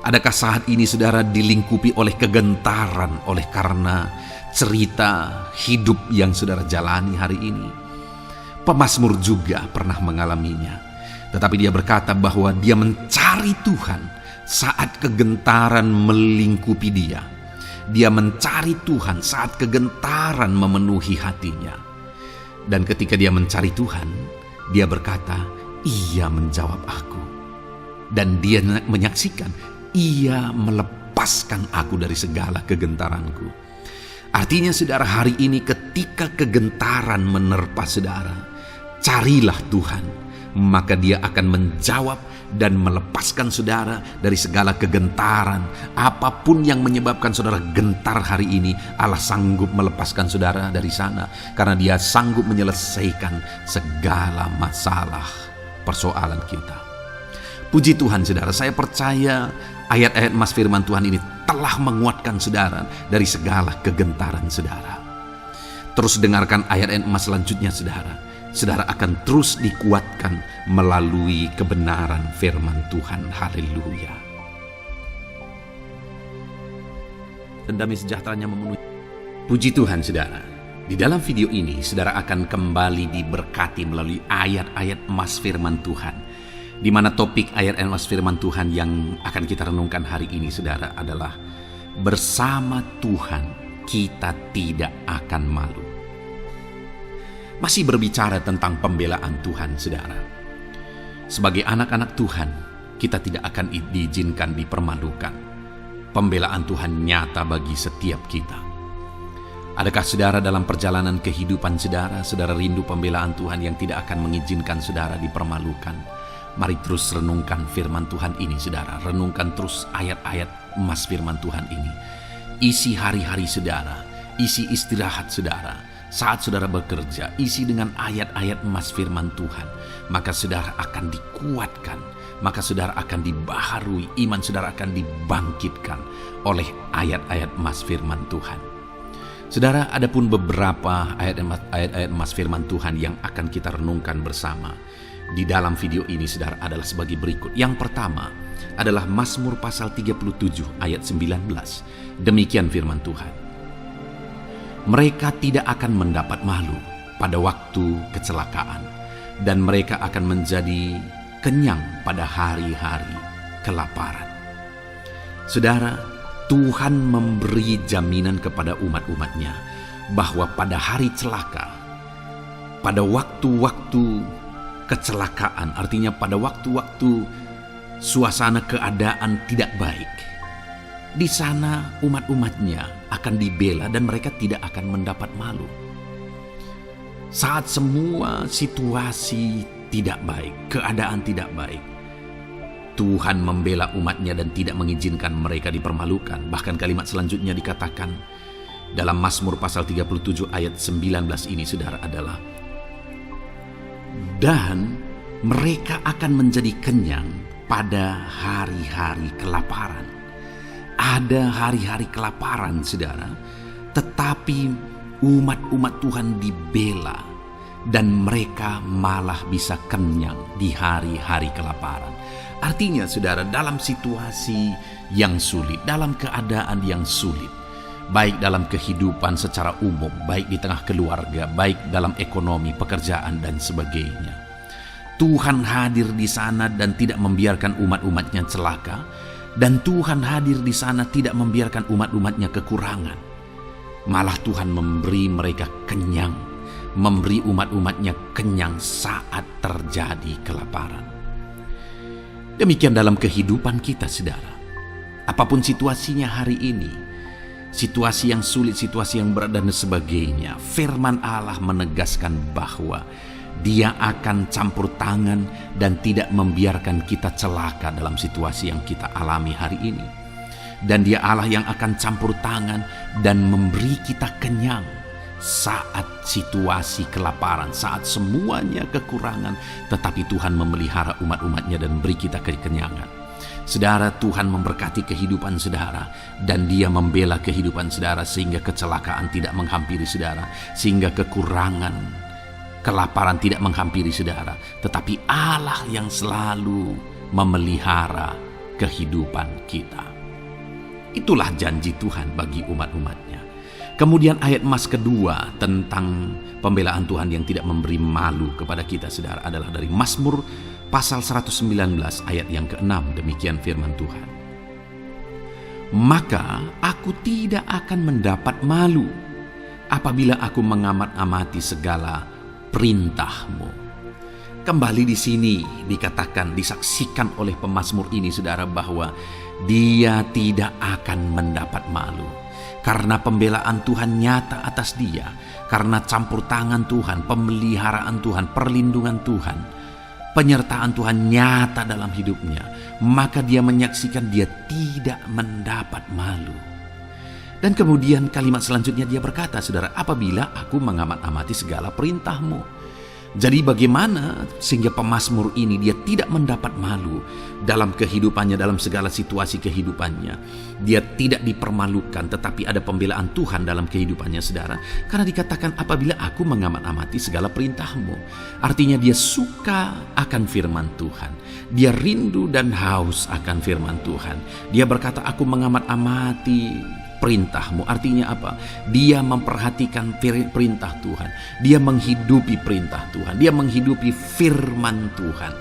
Adakah saat ini saudara dilingkupi oleh kegentaran oleh karena cerita hidup yang saudara jalani hari ini? Pemazmur juga pernah mengalaminya, tetapi dia berkata bahwa dia mencari Tuhan saat kegentaran melingkupi dia. Dia mencari Tuhan saat kegentaran memenuhi hatinya. Dan ketika dia mencari Tuhan, dia berkata, ia menjawab aku. Dan dia menyaksikan, ia melepaskan aku dari segala kegentaranku. Artinya saudara, hari ini ketika kegentaran menerpa saudara, carilah Tuhan, maka dia akan menjawab dan melepaskan saudara dari segala kegentaran. Apapun yang menyebabkan saudara gentar hari ini, Allah sanggup melepaskan saudara dari sana, karena dia sanggup menyelesaikan segala masalah persoalan kita. Puji Tuhan saudara, saya percaya ayat-ayat emas firman Tuhan ini telah menguatkan saudara dari segala kegentaran saudara. Terus dengarkan ayat-ayat emas selanjutnya saudara. Saudara akan terus dikuatkan melalui kebenaran firman Tuhan. Haleluya. Dan damai sejahteranya memenuhi. Puji Tuhan saudara. Di dalam video ini saudara akan kembali diberkati melalui ayat-ayat emas firman Tuhan, di mana topik ayat emas firman Tuhan yang akan kita renungkan hari ini saudara adalah bersama Tuhan kita tidak akan malu. Masih berbicara tentang pembelaan Tuhan saudara. Sebagai anak-anak Tuhan, kita tidak akan diizinkan dipermalukan. Pembelaan Tuhan nyata bagi setiap kita. Adakah saudara dalam perjalanan kehidupan saudara, saudara rindu pembelaan Tuhan yang tidak akan mengizinkan saudara dipermalukan? Mari terus renungkan firman Tuhan ini saudara. Renungkan terus ayat-ayat emas firman Tuhan ini. Isi hari-hari saudara, isi istirahat saudara, Saat saudara bekerja, isi dengan ayat-ayat emas firman Tuhan, maka saudara akan dikuatkan, maka saudara akan dibaharui, iman saudara akan dibangkitkan oleh ayat-ayat emas firman Tuhan. Saudara, ada pun beberapa ayat-ayat emas firman Tuhan yang akan kita renungkan bersama di dalam video ini, saudara, adalah sebagai berikut. Yang pertama adalah Mazmur pasal 37 ayat 19. Demikian firman Tuhan. Mereka tidak akan mendapat malu pada waktu kecelakaan, dan mereka akan menjadi kenyang pada hari-hari kelaparan. Saudara, Tuhan memberi jaminan kepada umat-umatnya bahwa pada hari celaka, pada waktu-waktu kecelakaan, artinya pada waktu-waktu suasana keadaan tidak baik, di sana umat-umatnya akan dibela dan mereka tidak akan mendapat malu. Saat semua situasi tidak baik, keadaan tidak baik, Tuhan membela umatnya dan tidak mengizinkan mereka dipermalukan. Bahkan kalimat selanjutnya dikatakan dalam Mazmur pasal 37 ayat 19 ini, saudara, adalah dan mereka akan menjadi kenyang pada hari-hari kelaparan. Ada hari-hari kelaparan, saudara, tetapi umat-umat Tuhan dibela dan mereka malah bisa kenyang di hari-hari kelaparan. Artinya, saudara, dalam situasi yang sulit, dalam keadaan yang sulit, baik dalam kehidupan secara umum, baik di tengah keluarga, baik dalam ekonomi, pekerjaan, dan sebagainya, Tuhan hadir di sana dan tidak membiarkan umat-umatnya celaka. Dan Tuhan hadir di sana tidak membiarkan umat-umatnya kekurangan. Malah Tuhan memberi mereka kenyang, memberi umat-umatnya kenyang saat terjadi kelaparan. Demikian dalam kehidupan kita, saudara. Apapun situasinya hari ini, situasi yang sulit, situasi yang berat, dan sebagainya, firman Allah menegaskan bahwa Dia akan campur tangan dan tidak membiarkan kita celaka dalam situasi yang kita alami hari ini. Dan Dia Allah yang akan campur tangan dan memberi kita kenyang saat situasi kelaparan, saat semuanya kekurangan, tetapi Tuhan memelihara umat-umatnya dan beri kita kekenyangan. Saudara, Tuhan memberkati kehidupan saudara dan Dia membela kehidupan saudara sehingga kecelakaan tidak menghampiri saudara, sehingga kekurangan, kelaparan tidak menghampiri saudara, tetapi Allah yang selalu memelihara kehidupan kita. Itulah janji Tuhan bagi umat-umatnya. Kemudian ayat emas kedua tentang pembelaan Tuhan yang tidak memberi malu kepada kita, saudara, adalah dari Mazmur pasal 119 ayat yang ke-6. Demikian firman Tuhan. Maka aku tidak akan mendapat malu apabila aku mengamat-amati segala perintah-Mu. Kembali di sini dikatakan, disaksikan oleh pemazmur ini, saudara, bahwa dia tidak akan mendapat malu karena pembelaan Tuhan nyata atas dia, karena campur tangan Tuhan, pemeliharaan Tuhan, perlindungan Tuhan, penyertaan Tuhan nyata dalam hidupnya. Maka dia menyaksikan dia tidak mendapat malu. Dan kemudian kalimat selanjutnya dia berkata, saudara, apabila aku mengamat-amati segala perintah-Mu. Jadi bagaimana sehingga pemazmur ini dia tidak mendapat malu dalam kehidupannya, dalam segala situasi kehidupannya. Dia tidak dipermalukan, tetapi ada pembelaan Tuhan dalam kehidupannya, saudara. Karena dikatakan apabila aku mengamat-amati segala perintah-Mu. Artinya dia suka akan firman Tuhan. Dia rindu dan haus akan firman Tuhan. Dia berkata, aku mengamat-amati perintah-Mu. Artinya apa? Dia memperhatikan perintah Tuhan. Dia menghidupi perintah Tuhan. Dia menghidupi firman Tuhan.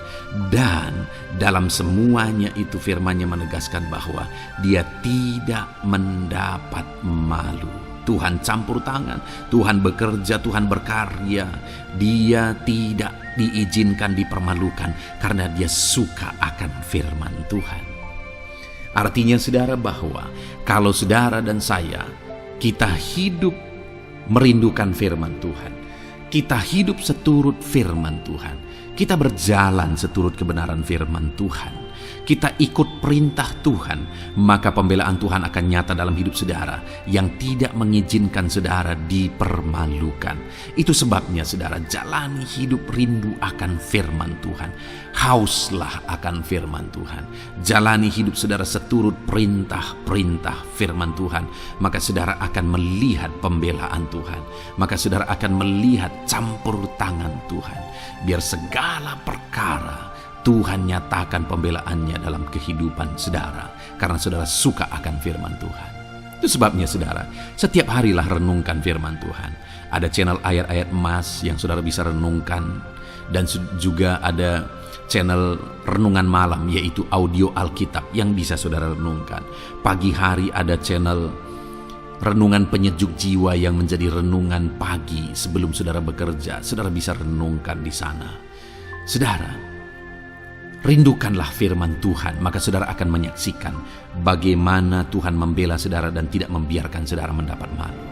Dan dalam semuanya itu firman-Nya menegaskan bahwa dia tidak mendapat malu. Tuhan campur tangan, Tuhan bekerja, Tuhan berkarya. Dia tidak diizinkan dipermalukan karena dia suka akan firman Tuhan. Artinya, saudara, bahwa kalau saudara dan saya, kita hidup merindukan firman Tuhan, kita hidup seturut firman Tuhan, kita berjalan seturut kebenaran firman Tuhan, kita ikut perintah Tuhan, maka pembelaan Tuhan akan nyata dalam hidup saudara yang tidak mengizinkan saudara dipermalukan. Itu sebabnya saudara, jalani hidup rindu akan firman Tuhan. Hauslah akan firman Tuhan. Jalani hidup saudara seturut perintah-perintah firman Tuhan, maka saudara akan melihat pembelaan Tuhan. Maka saudara akan melihat campur tangan Tuhan. Biar segala perkara Tuhan nyatakan pembelaannya dalam kehidupan saudara, karena saudara suka akan firman Tuhan. Itu sebabnya saudara, setiap harilah renungkan firman Tuhan. Ada channel ayat-ayat emas yang saudara bisa renungkan, dan juga ada channel renungan malam, yaitu audio Alkitab yang bisa saudara renungkan. Pagi hari ada channel renungan penyejuk jiwa yang menjadi renungan pagi sebelum saudara bekerja. Saudara bisa renungkan di sana. Saudara, rindukanlah firman Tuhan, maka saudara akan menyaksikan bagaimana Tuhan membela saudara dan tidak membiarkan saudara mendapat malu.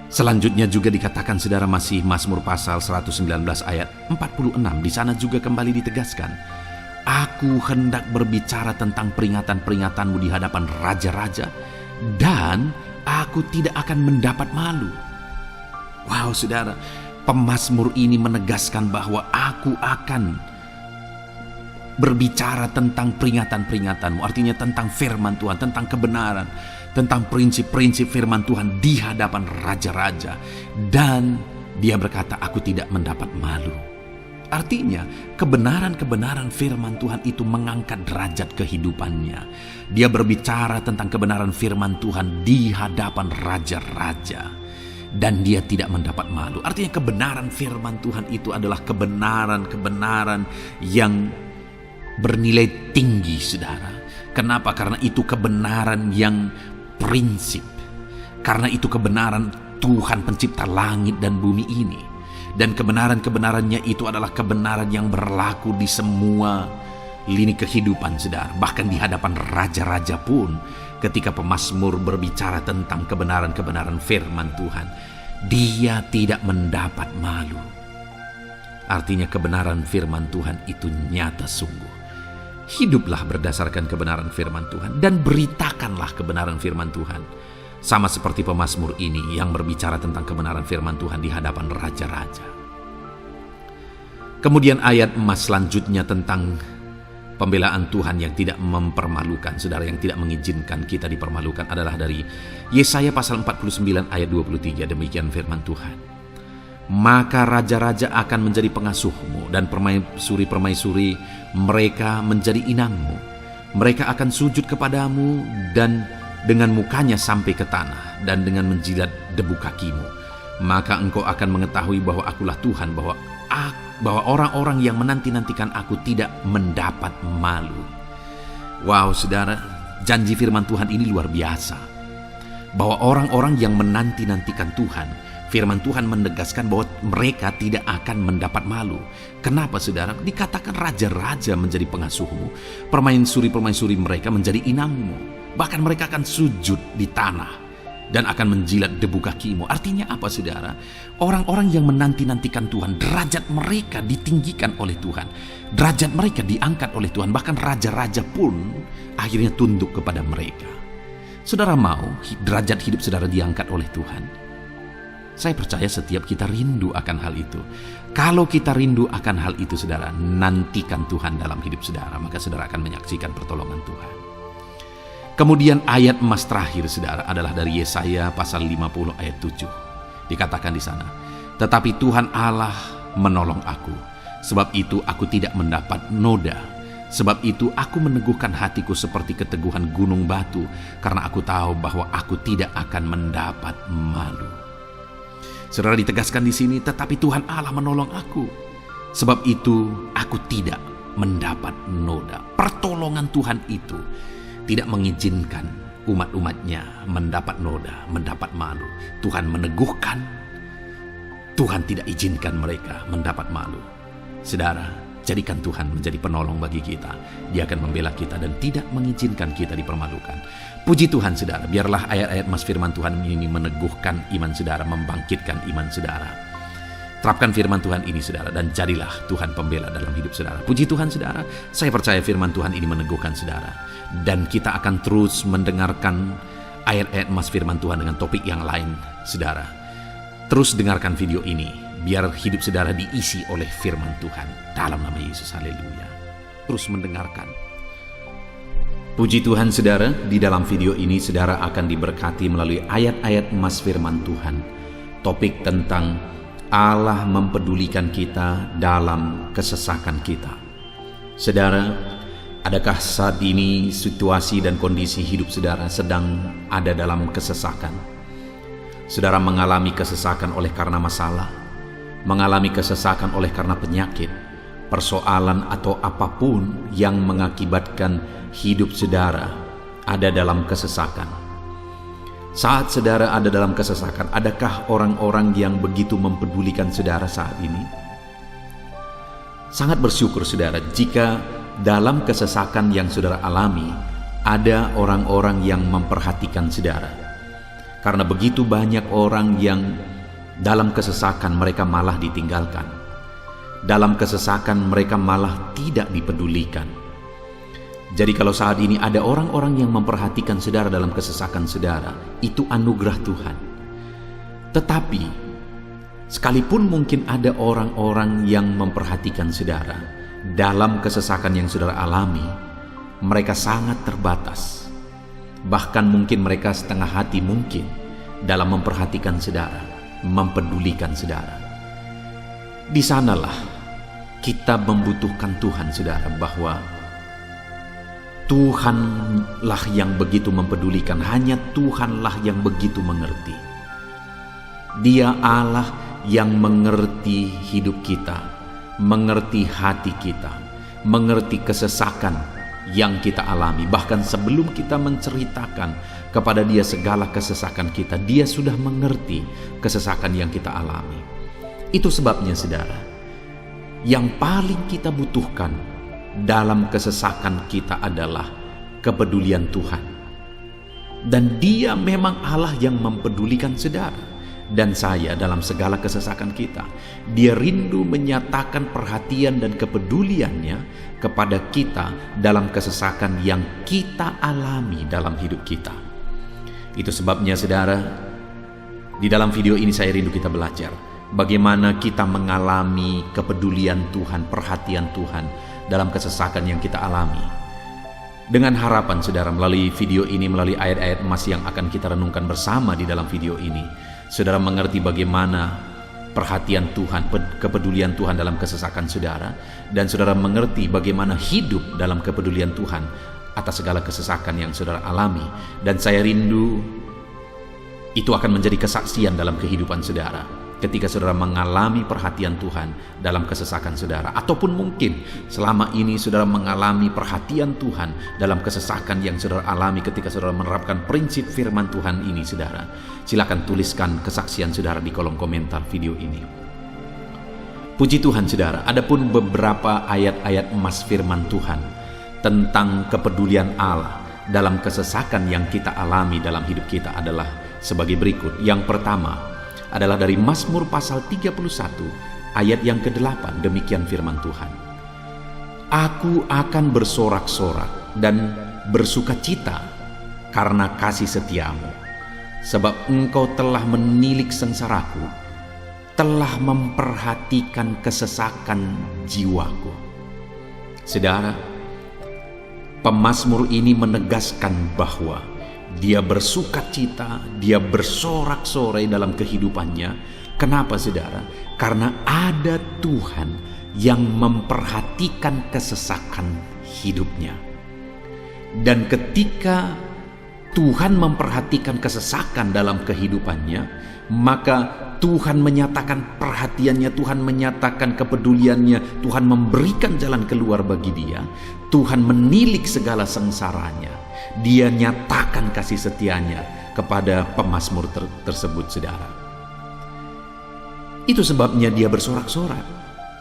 Selanjutnya juga dikatakan saudara, masih Mazmur pasal 119 ayat 46. Di sana juga kembali ditegaskan, aku hendak berbicara tentang peringatan-peringatanmu di hadapan raja-raja, dan aku tidak akan mendapat malu. Wow saudara, pemazmur ini menegaskan bahwa aku akan berbicara tentang peringatan-peringatanmu, artinya tentang firman Tuhan, tentang kebenaran, tentang prinsip-prinsip firman Tuhan di hadapan raja-raja. Dan dia berkata, aku tidak mendapat malu. Artinya kebenaran-kebenaran firman Tuhan itu mengangkat derajat kehidupannya. Dia berbicara tentang kebenaran firman Tuhan di hadapan raja-raja, dan dia tidak mendapat malu. Artinya kebenaran firman Tuhan itu adalah kebenaran-kebenaran yang bernilai tinggi saudara. Kenapa? Karena itu kebenaran yang prinsip. Karena itu kebenaran Tuhan pencipta langit dan bumi ini. Dan kebenaran-kebenarannya itu adalah kebenaran yang berlaku di semua lini kehidupan saudara. Bahkan di hadapan raja-raja pun, ketika pemazmur berbicara tentang kebenaran-kebenaran firman Tuhan, dia tidak mendapat malu. Artinya kebenaran firman Tuhan itu nyata sungguh. Hiduplah berdasarkan kebenaran firman Tuhan dan beritakanlah kebenaran firman Tuhan. Sama seperti pemazmur ini yang berbicara tentang kebenaran firman Tuhan di hadapan raja-raja. Kemudian ayat emas selanjutnya tentang pembelaan Tuhan yang tidak mempermalukan, saudara, yang tidak mengizinkan kita dipermalukan adalah dari Yesaya pasal 49 ayat 23. Demikian firman Tuhan. Maka raja-raja akan menjadi pengasuhmu, dan permaisuri-permaisuri mereka menjadi inangmu. Mereka akan sujud kepadamu dan dengan mukanya sampai ke tanah, dan dengan menjilat debu kakimu. Maka engkau akan mengetahui bahwa akulah Tuhan, bahwa orang-orang yang menanti-nantikan aku tidak mendapat malu. Wow saudara, janji firman Tuhan ini luar biasa. Bahwa orang-orang yang menanti-nantikan Tuhan, firman Tuhan menegaskan bahwa mereka tidak akan mendapat malu. Kenapa saudara? Dikatakan raja-raja menjadi pengasuhmu, permaisuri-permaisuri mereka menjadi inangmu. Bahkan mereka akan sujud di tanah dan akan menjilat debu kakimu. Artinya apa saudara? Orang-orang yang menanti-nantikan Tuhan, derajat mereka ditinggikan oleh Tuhan. Derajat mereka diangkat oleh Tuhan. Bahkan raja-raja pun akhirnya tunduk kepada mereka. Saudara mau derajat hidup saudara diangkat oleh Tuhan? Saya percaya setiap kita rindu akan hal itu. Kalau kita rindu akan hal itu saudara, nantikan Tuhan dalam hidup saudara, maka saudara akan menyaksikan pertolongan Tuhan. Kemudian ayat emas terakhir saudara adalah dari Yesaya pasal 50 ayat 7. Dikatakan di sana, tetapi Tuhan Allah menolong aku, sebab itu aku tidak mendapat noda. Sebab itu aku meneguhkan hatiku seperti keteguhan gunung batu, karena aku tahu bahwa aku tidak akan mendapat malu. Saudara, ditegaskan di sini, tetapi Tuhan Allah menolong aku, sebab itu aku tidak mendapat noda. Pertolongan Tuhan itu tidak mengizinkan umat-umatnya mendapat noda, mendapat malu. Tuhan meneguhkan, Tuhan tidak izinkan mereka mendapat malu. Saudara, jadikan Tuhan menjadi penolong bagi kita. Dia akan membela kita dan tidak mengizinkan kita dipermalukan. Puji Tuhan saudara, biarlah ayat-ayat mas firman Tuhan ini meneguhkan iman saudara, membangkitkan iman saudara. Terapkan firman Tuhan ini saudara, dan jadilah Tuhan pembela dalam hidup saudara. Puji Tuhan saudara, saya percaya firman Tuhan ini meneguhkan saudara. Dan kita akan terus mendengarkan ayat-ayat emas firman Tuhan dengan topik yang lain saudara. Terus dengarkan video ini, biar hidup saudara diisi oleh firman Tuhan. Dalam nama Yesus, haleluya. Terus mendengarkan. Puji Tuhan saudara, di dalam video ini saudara akan diberkati melalui ayat-ayat emas firman Tuhan. Topik tentang Allah mempedulikan kita dalam kesesakan kita. Saudara, adakah saat ini situasi dan kondisi hidup saudara sedang ada dalam kesesakan? Saudara mengalami kesesakan oleh karena masalah, mengalami kesesakan oleh karena penyakit, persoalan atau apapun yang mengakibatkan hidup saudara ada dalam kesesakan. Saat saudara ada dalam kesesakan, adakah orang-orang yang begitu mempedulikan saudara saat ini? Sangat bersyukur saudara jika dalam kesesakan yang saudara alami, ada orang-orang yang memperhatikan saudara. Karena begitu banyak orang yang dalam kesesakan mereka malah ditinggalkan. Dalam kesesakan mereka malah tidak dipedulikan. Jadi kalau saat ini ada orang-orang yang memperhatikan saudara dalam kesesakan saudara, itu anugerah Tuhan. Tetapi, sekalipun mungkin ada orang-orang yang memperhatikan saudara dalam kesesakan yang saudara alami, mereka sangat terbatas. Bahkan mungkin mereka setengah hati mungkin dalam memperhatikan saudara, mempedulikan saudara. Di sanalah kita membutuhkan Tuhan saudara, bahwa Tuhanlah yang begitu mempedulikan, hanya Tuhanlah yang begitu mengerti. Dia Allah yang mengerti hidup kita, mengerti hati kita, mengerti kesesakan yang kita alami. Bahkan sebelum kita menceritakan kepada Dia segala kesesakan kita, Dia sudah mengerti kesesakan yang kita alami. Itu sebabnya saudara, yang paling kita butuhkan dalam kesesakan kita adalah kepedulian Tuhan. Dan Dia memang Allah yang mempedulikan saudara dan saya dalam segala kesesakan kita. Dia rindu menyatakan perhatian dan kepeduliannya kepada kita dalam kesesakan yang kita alami dalam hidup kita. Itu sebabnya saudara, di dalam video ini saya rindu kita belajar bagaimana kita mengalami kepedulian Tuhan, perhatian Tuhan dalam kesesakan yang kita alami. Dengan harapan saudara, melalui video ini, melalui ayat-ayat emas yang akan kita renungkan bersama di dalam video ini, saudara mengerti bagaimana perhatian Tuhan, kepedulian Tuhan dalam kesesakan saudara, dan saudara mengerti bagaimana hidup dalam kepedulian Tuhan atas segala kesesakan yang saudara alami. Dan saya rindu itu akan menjadi kesaksian dalam kehidupan saudara ketika saudara mengalami perhatian Tuhan dalam kesesakan saudara. Ataupun mungkin selama ini saudara mengalami perhatian Tuhan dalam kesesakan yang saudara alami ketika saudara menerapkan prinsip firman Tuhan ini saudara. Silakan tuliskan kesaksian saudara di kolom komentar video ini. Puji Tuhan saudara, adapun beberapa ayat-ayat emas firman Tuhan tentang kepedulian Allah dalam kesesakan yang kita alami dalam hidup kita adalah sebagai berikut. Yang pertama adalah dari Mazmur pasal 31 ayat yang ke-8. Demikian firman Tuhan. Aku akan bersorak-sorak dan bersukacita karena kasih setiamu, sebab engkau telah menilik sengsaraku, telah memperhatikan kesesakan jiwaku. Saudara, pemazmur ini menegaskan bahwa dia bersukacita, dia bersorak-sorai dalam kehidupannya. Kenapa saudara? Karena ada Tuhan yang memperhatikan kesesakan hidupnya. Dan ketika Tuhan memperhatikan kesesakan dalam kehidupannya, maka Tuhan menyatakan perhatiannya, Tuhan menyatakan kepeduliannya, Tuhan memberikan jalan keluar bagi dia. Tuhan menilik segala sengsaranya. Dia nyatakan kasih setianya kepada pemazmur tersebut saudara. Itu sebabnya dia bersorak-sorak,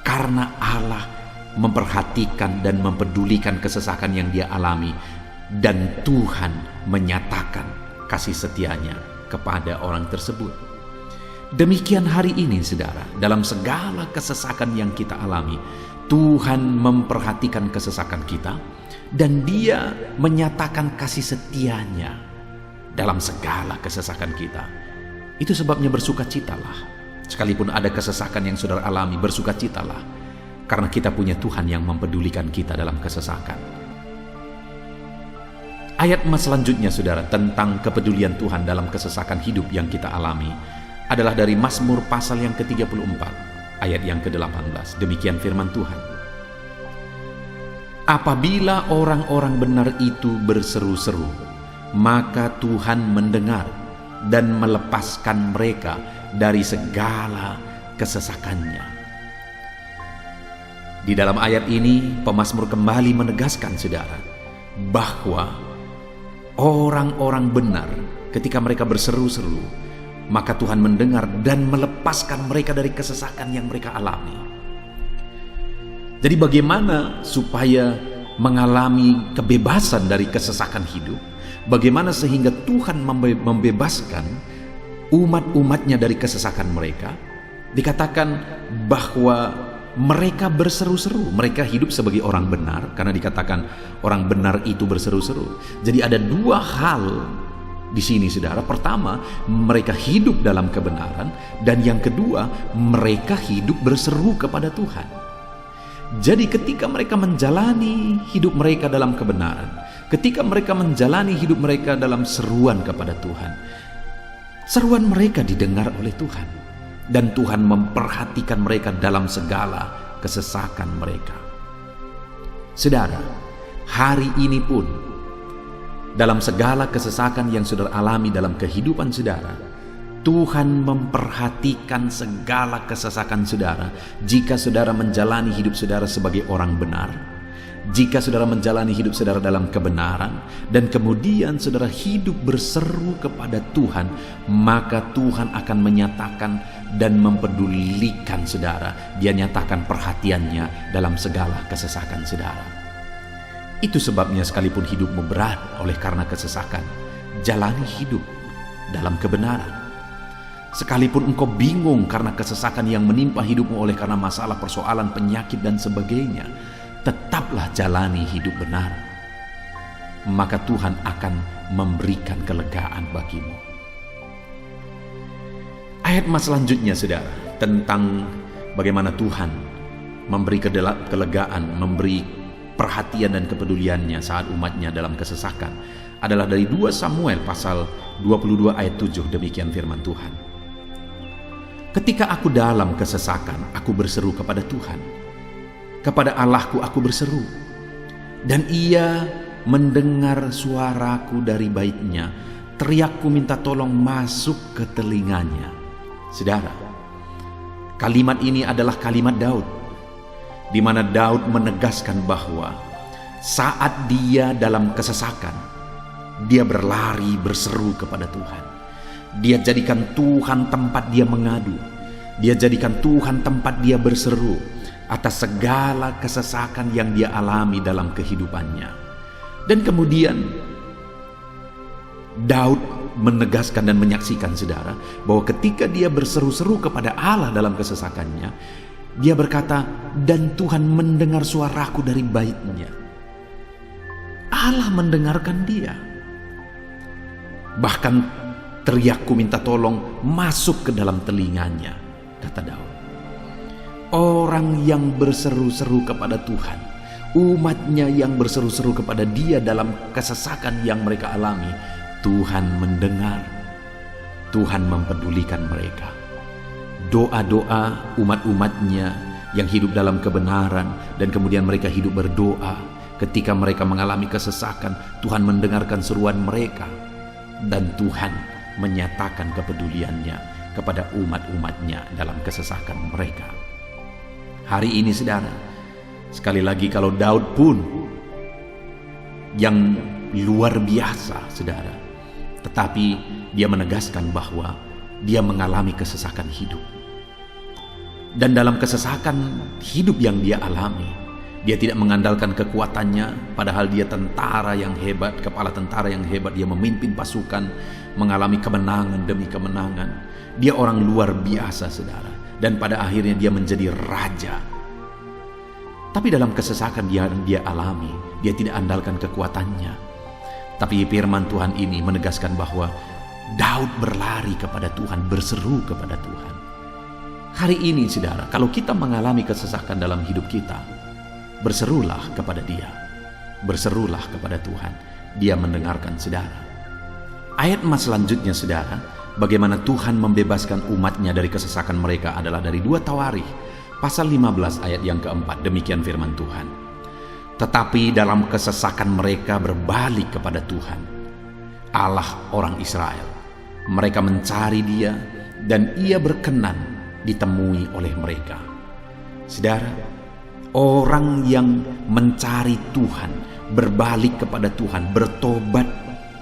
karena Allah memperhatikan dan mempedulikan kesesakan yang dia alami, dan Tuhan menyatakan kasih setianya kepada orang tersebut. Demikian hari ini, saudara, dalam segala kesesakan yang kita alami, Tuhan memperhatikan kesesakan kita dan Dia menyatakan kasih setia-Nya dalam segala kesesakan kita. Itu sebabnya bersukacitalah. Sekalipun ada kesesakan yang saudara alami, bersukacitalah, karena kita punya Tuhan yang mempedulikan kita dalam kesesakan. Ayat selanjutnya, saudara, tentang kepedulian Tuhan dalam kesesakan hidup yang kita alami adalah dari Mazmur pasal yang ke-34, ayat yang ke-18. Demikian firman Tuhan. Apabila orang-orang benar itu berseru-seru, maka Tuhan mendengar dan melepaskan mereka dari segala kesesakannya. Di dalam ayat ini, pemazmur kembali menegaskan, saudara, bahwa orang-orang benar ketika mereka berseru-seru, maka Tuhan mendengar dan melepaskan mereka dari kesesakan yang mereka alami. Jadi bagaimana supaya mengalami kebebasan dari kesesakan hidup? Bagaimana sehingga Tuhan membebaskan umat-umatnya dari kesesakan mereka? Dikatakan bahwa mereka berseru-seru, mereka hidup sebagai orang benar, karena dikatakan orang benar itu berseru-seru. Jadi ada dua hal di sini, saudara. Pertama, mereka hidup dalam kebenaran, dan yang kedua, mereka hidup berseru kepada Tuhan. Jadi ketika mereka menjalani hidup mereka dalam kebenaran, ketika mereka menjalani hidup mereka dalam seruan kepada Tuhan, seruan mereka didengar oleh Tuhan, dan Tuhan memperhatikan mereka dalam segala kesesakan mereka. Saudara, hari ini pun dalam segala kesesakan yang saudara alami dalam kehidupan saudara, Tuhan memperhatikan segala kesesakan saudara jika saudara menjalani hidup saudara sebagai orang benar, jika saudara menjalani hidup saudara dalam kebenaran, dan kemudian saudara hidup berseru kepada Tuhan, maka Tuhan akan menyatakan dan mempedulikan saudara. Dia nyatakan perhatiannya dalam segala kesesakan saudara. Itu sebabnya sekalipun hidupmu berat oleh karena kesesakan, jalani hidup dalam kebenaran. Sekalipun engkau bingung karena kesesakan yang menimpa hidupmu oleh karena masalah, persoalan, penyakit dan sebagainya, tetaplah jalani hidup benar. Maka Tuhan akan memberikan kelegaan bagimu. Ayat selanjutnya, saudara, tentang bagaimana Tuhan memberi kelegaan, memberi perhatian dan kepeduliannya saat umatnya dalam kesesakan adalah dari 2 Samuel pasal 22 ayat 7. Demikian firman Tuhan. Ketika aku dalam kesesakan, aku berseru kepada Tuhan. Kepada Allahku aku berseru, dan Ia mendengar suaraku dari baitnya. Teriakku minta tolong masuk ke telinganya. Saudara, kalimat ini adalah kalimat Daud, di mana Daud menegaskan bahwa saat dia dalam kesesakan, dia berlari berseru kepada Tuhan. Dia jadikan Tuhan tempat dia mengadu. Dia jadikan Tuhan tempat dia berseru atas segala kesesakan yang dia alami dalam kehidupannya. Dan kemudian Daud menegaskan dan menyaksikan, saudara, bahwa ketika dia berseru-seru kepada Allah dalam kesesakannya, dia berkata, dan Tuhan mendengar suaraku dari baitnya. Allah mendengarkan dia. Bahkan teriakku minta tolong masuk ke dalam telinganya, kata Daud. Orang yang berseru-seru kepada Tuhan, umatnya yang berseru-seru kepada dia dalam kesesakan yang mereka alami, Tuhan mendengar, Tuhan mempedulikan mereka. Doa-doa umat-umatnya yang hidup dalam kebenaran, dan kemudian mereka hidup berdoa ketika mereka mengalami kesesakan, Tuhan mendengarkan seruan mereka, dan Tuhan menyatakan kepeduliannya kepada umat-umatnya dalam kesesakan mereka. Hari ini, saudara, sekali lagi, kalau Daud pun yang luar biasa, saudara, tetapi dia menegaskan bahwa dia mengalami kesesakan hidup. Dan dalam kesesakan hidup yang dia alami, dia tidak mengandalkan kekuatannya, padahal dia tentara yang hebat, kepala tentara yang hebat, dia memimpin pasukan, mengalami kemenangan demi kemenangan. Dia orang luar biasa, saudara. Dan pada akhirnya dia menjadi raja. Tapi dalam kesesakan yang dia alami, dia tidak andalkan kekuatannya. Tapi firman Tuhan ini menegaskan bahwa Daud berlari kepada Tuhan, berseru kepada Tuhan. Hari ini, saudara, kalau kita mengalami kesesakan dalam hidup kita, berserulah kepada Dia. Berserulah kepada Tuhan. Dia mendengarkan saudara. Ayat emas selanjutnya, saudara, bagaimana Tuhan membebaskan umatnya dari kesesakan mereka adalah dari 2 Tawarikh pasal 15 ayat yang keempat. Demikian firman Tuhan. Tetapi dalam kesesakan mereka berbalik kepada Tuhan, Allah orang Israel. Mereka mencari Dia dan Ia berkenan ditemui oleh mereka. Saudara, orang yang mencari Tuhan, berbalik kepada Tuhan, bertobat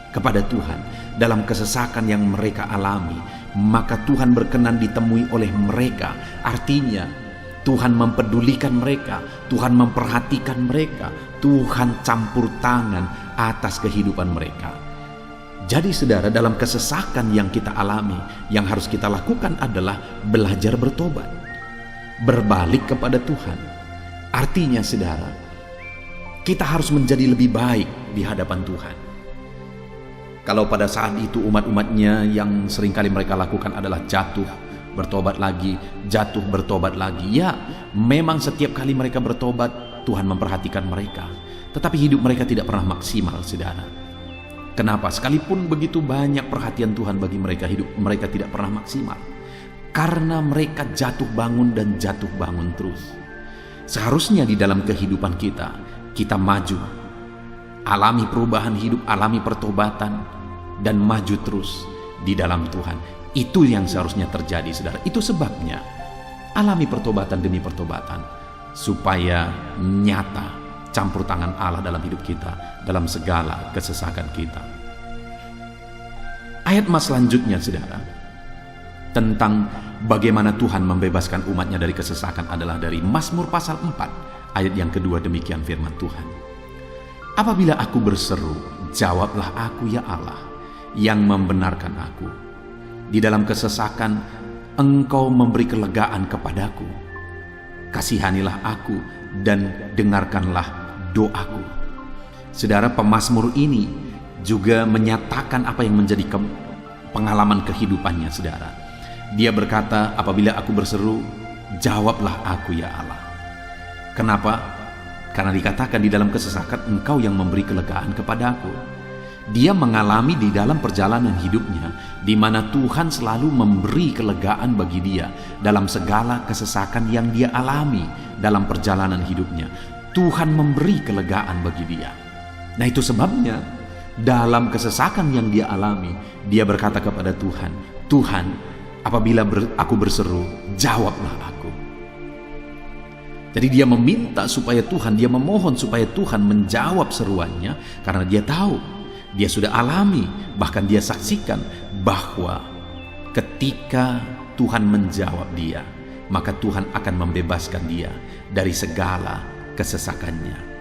kepada Tuhan dalam kesesakan yang mereka alami, maka Tuhan berkenan ditemui oleh mereka. Artinya Tuhan mempedulikan mereka, Tuhan memperhatikan mereka, Tuhan campur tangan atas kehidupan mereka. Jadi saudara, dalam kesesakan yang kita alami, yang harus kita lakukan adalah belajar bertobat, berbalik kepada Tuhan. Artinya saudara, kita harus menjadi lebih baik di hadapan Tuhan. Kalau pada saat itu umat-umatnya yang seringkali mereka lakukan adalah jatuh, bertobat lagi, jatuh, bertobat lagi. Ya, memang setiap kali mereka bertobat, Tuhan memperhatikan mereka. Tetapi hidup mereka tidak pernah maksimal, saudara. Kenapa? Sekalipun begitu banyak perhatian Tuhan bagi mereka, hidup mereka tidak pernah maksimal. Karena mereka jatuh bangun dan jatuh bangun terus. Seharusnya di dalam kehidupan kita maju, alami perubahan hidup, alami pertobatan, dan maju terus di dalam Tuhan. Itu yang seharusnya terjadi, saudara. Itu sebabnya alami pertobatan demi pertobatan, supaya nyata campur tangan Allah dalam hidup kita, dalam segala kesesakan kita. Ayat mas selanjutnya, saudara, tentang bagaimana Tuhan membebaskan umatnya dari kesesakan adalah dari Mazmur pasal 4 ayat yang kedua. Demikian firman Tuhan. Apabila aku berseru, jawablah aku ya Allah, yang membenarkan aku. Di dalam kesesakan, Engkau memberi kelegaan kepadaku. Kasihanilah aku dan dengarkanlah doaku. Saudara, pemazmur ini juga menyatakan apa yang menjadi pengalaman kehidupannya, saudara. Dia berkata, apabila aku berseru, jawablah aku ya Allah. Kenapa? Karena dikatakan di dalam kesesakan, Engkau yang memberi kelegaan kepadaku. Dia mengalami di dalam perjalanan hidupnya, di mana Tuhan selalu memberi kelegaan bagi dia dalam segala kesesakan yang dia alami dalam perjalanan hidupnya. Tuhan memberi kelegaan bagi dia. Nah, itu sebabnya dalam kesesakan yang dia alami, dia berkata kepada Tuhan, Tuhan, apabila aku berseru, jawablah aku. Jadi dia meminta supaya Tuhan, dia memohon supaya Tuhan menjawab seruannya, karena dia tahu, dia sudah alami, bahkan dia saksikan bahwa ketika Tuhan menjawab dia, maka Tuhan akan membebaskan dia dari segala kesesakannya.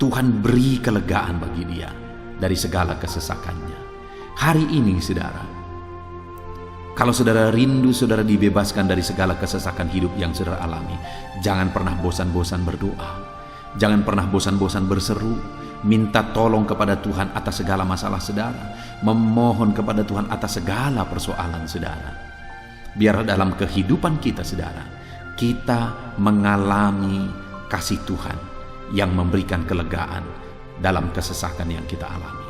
Tuhan beri kelegaan bagi dia dari segala kesesakannya. Hari ini, saudara, kalau saudara rindu saudara dibebaskan dari segala kesesakan hidup yang saudara alami, jangan pernah bosan-bosan berdoa. Jangan pernah bosan-bosan berseru, minta tolong kepada Tuhan atas segala masalah saudara, memohon kepada Tuhan atas segala persoalan saudara. Biar dalam kehidupan kita, saudara, kita mengalami kasih Tuhan yang memberikan kelegaan dalam kesesakan yang kita alami.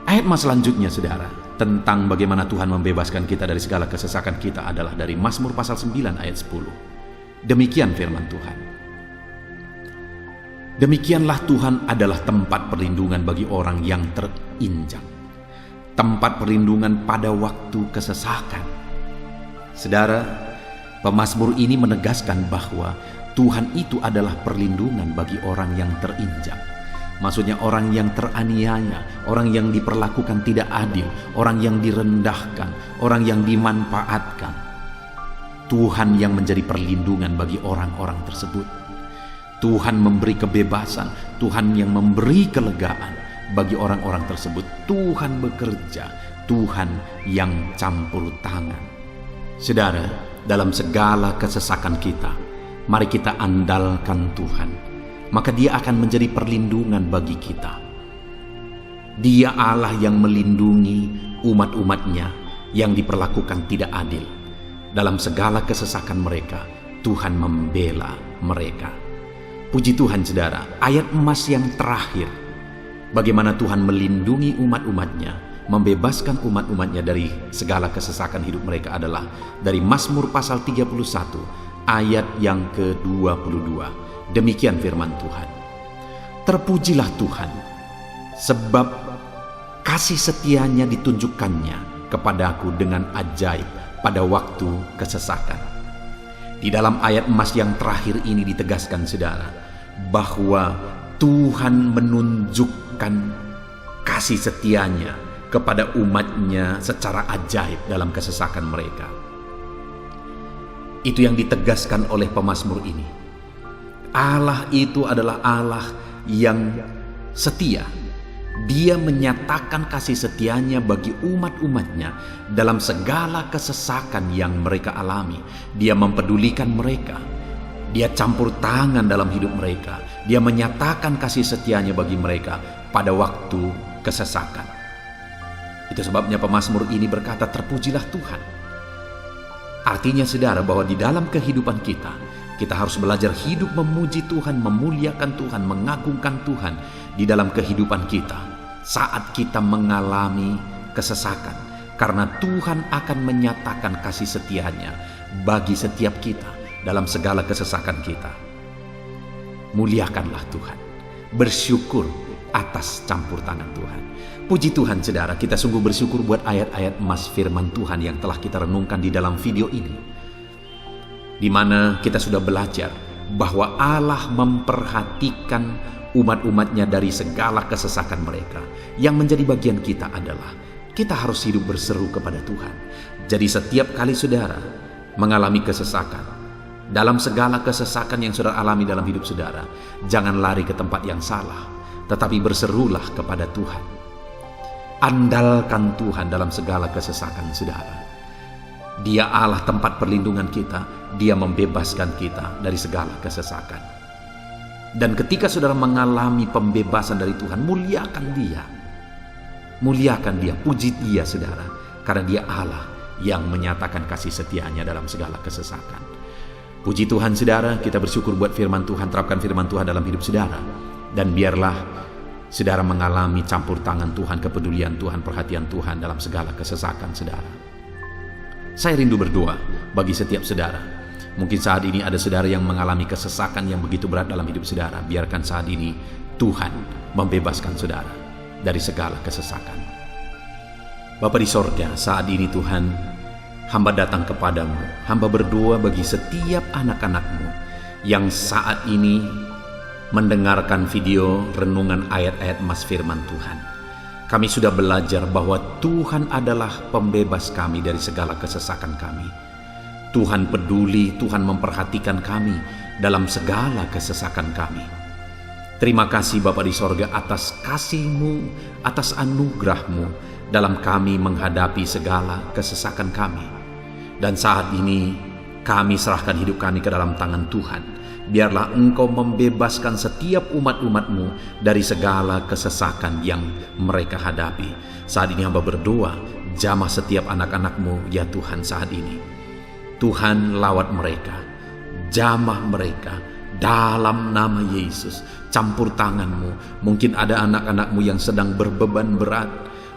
Ayat mas selanjutnya, saudara, tentang bagaimana Tuhan membebaskan kita dari segala kesesakan kita adalah dari Mazmur pasal 9 ayat 10. Demikian firman Tuhan. Demikianlah Tuhan adalah tempat perlindungan bagi orang yang terinjak, tempat perlindungan pada waktu kesesakan. Saudara, pemazmur ini menegaskan bahwa Tuhan itu adalah perlindungan bagi orang yang terinjak. Maksudnya orang yang teraniaya, orang yang diperlakukan tidak adil, orang yang direndahkan, orang yang dimanfaatkan. Tuhan yang menjadi perlindungan bagi orang-orang tersebut. Tuhan memberi kebebasan, Tuhan yang memberi kelegaan bagi orang-orang tersebut. Tuhan bekerja, Tuhan yang campur tangan. Saudara, dalam segala kesesakan kita, mari kita andalkan Tuhan, maka Dia akan menjadi perlindungan bagi kita. Dia Allah yang melindungi umat-umatnya yang diperlakukan tidak adil. Dalam segala kesesakan mereka, Tuhan membela mereka. Puji Tuhan saudara, ayat emas yang terakhir, bagaimana Tuhan melindungi umat-umatnya, membebaskan umat-umatnya dari segala kesesakan hidup mereka adalah dari Mazmur pasal 31 ayat yang ke-22. Demikian firman Tuhan. Terpujilah Tuhan, sebab kasih setianya ditunjukkannya kepadaku dengan ajaib pada waktu kesesakan. Di dalam ayat emas yang terakhir ini ditegaskan saudara, bahwa Tuhan menunjukkan kasih setianya kepada umatnya secara ajaib dalam kesesakan mereka. Itu yang ditegaskan oleh pemazmur ini. Allah itu adalah Allah yang setia. Dia menyatakan kasih setianya bagi umat-umatnya dalam segala kesesakan yang mereka alami. Dia mempedulikan mereka. Dia campur tangan dalam hidup mereka. Dia menyatakan kasih setianya bagi mereka pada waktu kesesakan. Itu sebabnya pemazmur ini berkata, terpujilah Tuhan. Artinya saudara, bahwa di dalam kehidupan kita harus belajar hidup memuji Tuhan, memuliakan Tuhan, mengagungkan Tuhan di dalam kehidupan kita saat kita mengalami kesesakan. Karena Tuhan akan menyatakan kasih setianya bagi setiap kita dalam segala kesesakan kita. Muliakanlah Tuhan, bersyukur atas campur tangan Tuhan. Puji Tuhan saudara, kita sungguh bersyukur buat ayat-ayat emas firman Tuhan yang telah kita renungkan di dalam video ini, di mana kita sudah belajar bahwa Allah memperhatikan umat-umatnya dari segala kesesakan mereka. Yang menjadi bagian kita adalah kita harus hidup berseru kepada Tuhan. Jadi setiap kali saudara mengalami kesesakan, dalam segala kesesakan yang saudara alami dalam hidup saudara, jangan lari ke tempat yang salah, tetapi berserulah kepada Tuhan. Andalkan Tuhan dalam segala kesesakan saudara. Dia Allah tempat perlindungan kita. Dia membebaskan kita dari segala kesesakan. Dan ketika saudara mengalami pembebasan dari Tuhan, muliakan Dia. Muliakan Dia, puji Dia saudara. Karena Dia Allah yang menyatakan kasih setianya dalam segala kesesakan. Puji Tuhan saudara, kita bersyukur buat firman Tuhan. Terapkan firman Tuhan dalam hidup saudara. Dan biarlah saudara mengalami campur tangan Tuhan, kepedulian Tuhan, perhatian Tuhan dalam segala kesesakan saudara. Saya rindu berdoa bagi setiap saudara. Mungkin saat ini ada saudara yang mengalami kesesakan yang begitu berat dalam hidup saudara. Biarkan saat ini Tuhan membebaskan saudara dari segala kesesakan. Bapa di sorga, saat ini Tuhan, hamba datang kepadamu. Hamba berdoa bagi setiap anak-anak-Mu yang saat ini mendengarkan video renungan ayat-ayat emas firman Tuhan. Kami sudah belajar bahwa Tuhan adalah pembebas kami dari segala kesesakan kami. Tuhan peduli, Tuhan memperhatikan kami dalam segala kesesakan kami. Terima kasih Bapa di sorga atas kasih-Mu, atas anugerah-Mu dalam kami menghadapi segala kesesakan kami. Dan saat ini kami serahkan hidup kami ke dalam tangan Tuhan. Biarlah Engkau membebaskan setiap umat-umat-Mu dari segala kesesakan yang mereka hadapi. Saat ini hamba berdoa, jamah setiap anak-anak-Mu ya Tuhan saat ini. Tuhan lawat mereka, jamah mereka dalam nama Yesus. Campur tangan-Mu. Mungkin ada anak-anak-Mu yang sedang berbeban berat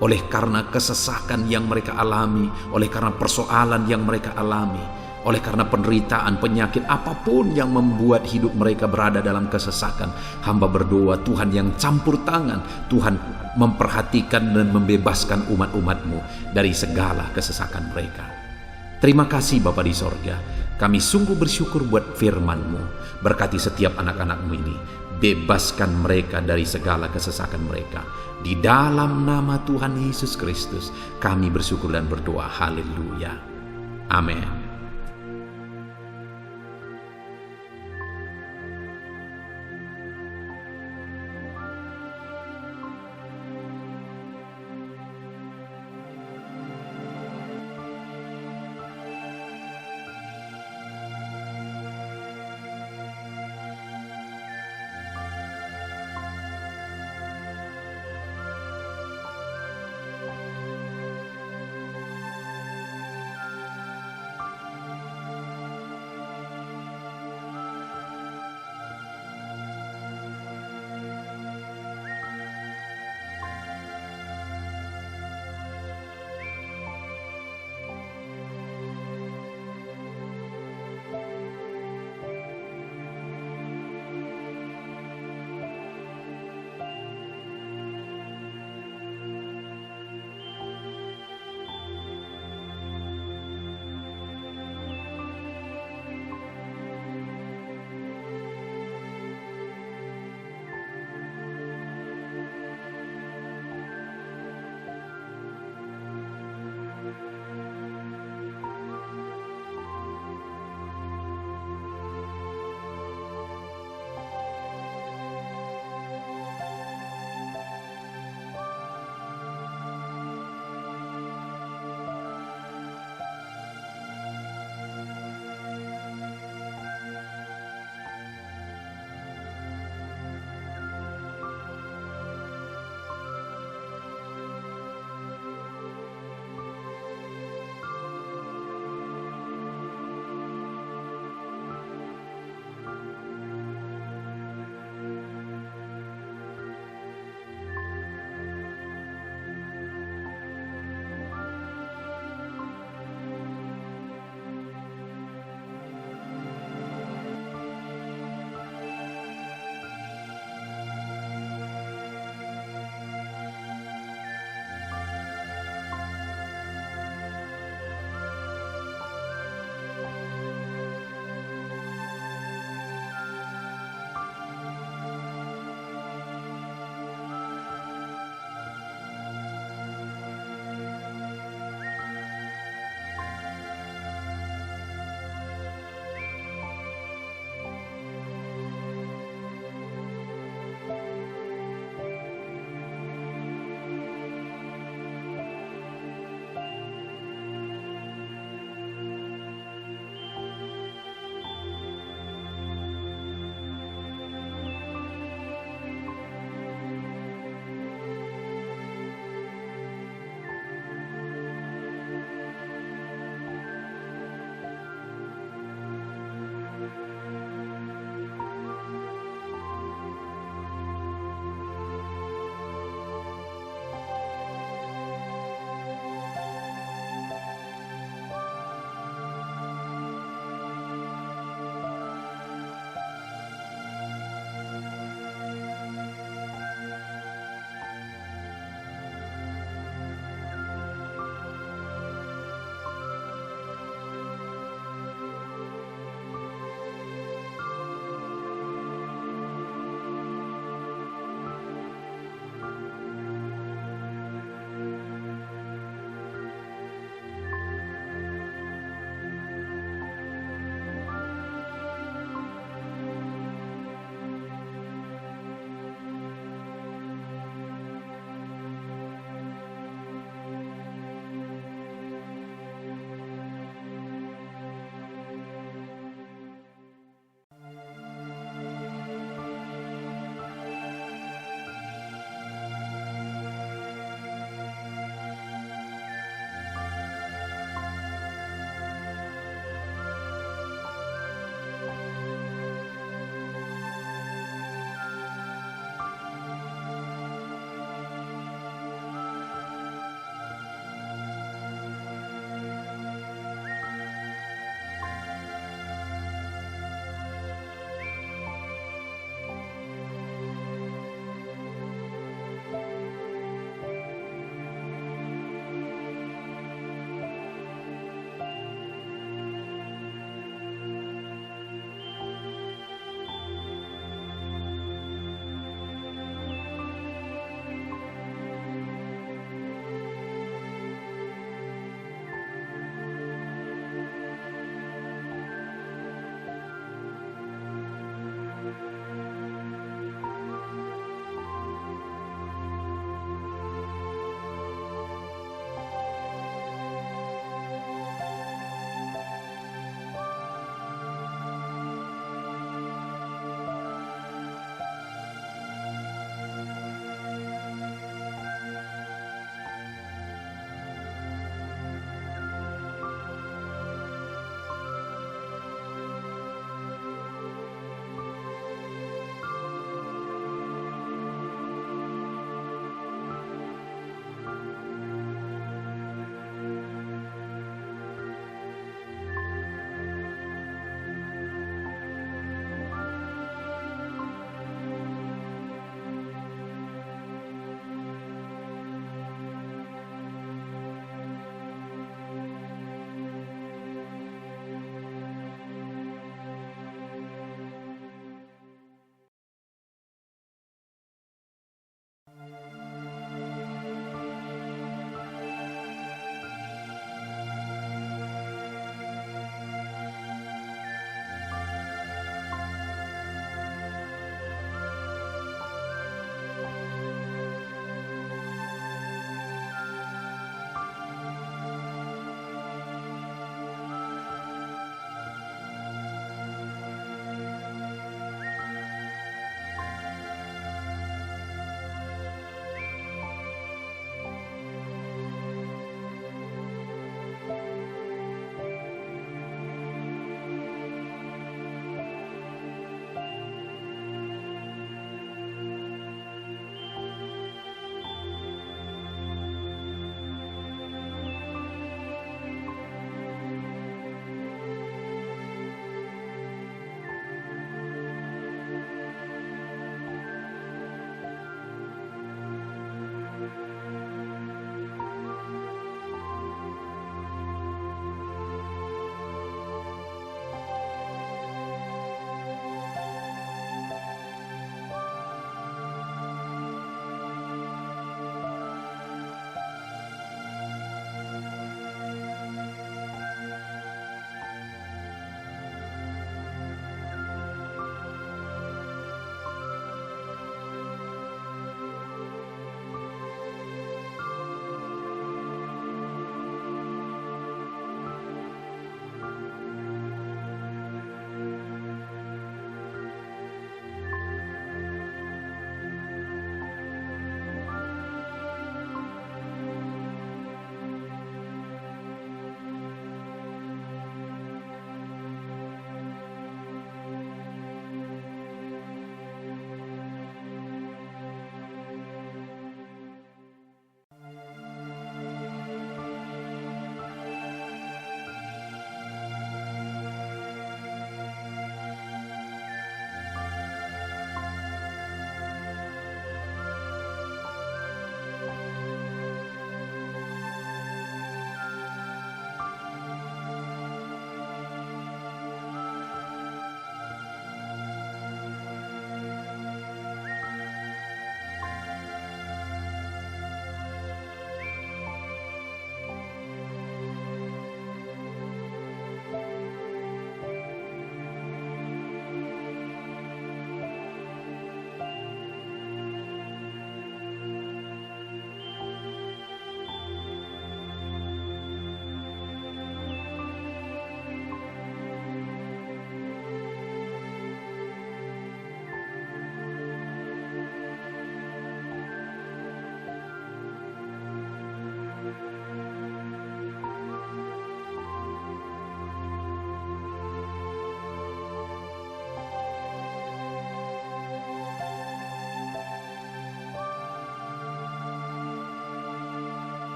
oleh karena kesesakan yang mereka alami, oleh karena persoalan yang mereka alami, oleh karena penderitaan, penyakit, apapun yang membuat hidup mereka berada dalam kesesakan. Hamba berdoa Tuhan yang campur tangan, Tuhan memperhatikan dan membebaskan umat-umat-Mu dari segala kesesakan mereka. Terima kasih Bapa di sorga. Kami sungguh bersyukur buat firman-Mu. Berkati setiap anak-anak-Mu ini. Bebaskan mereka dari segala kesesakan mereka. Di dalam nama Tuhan Yesus Kristus kami bersyukur dan berdoa. Haleluya. Amin.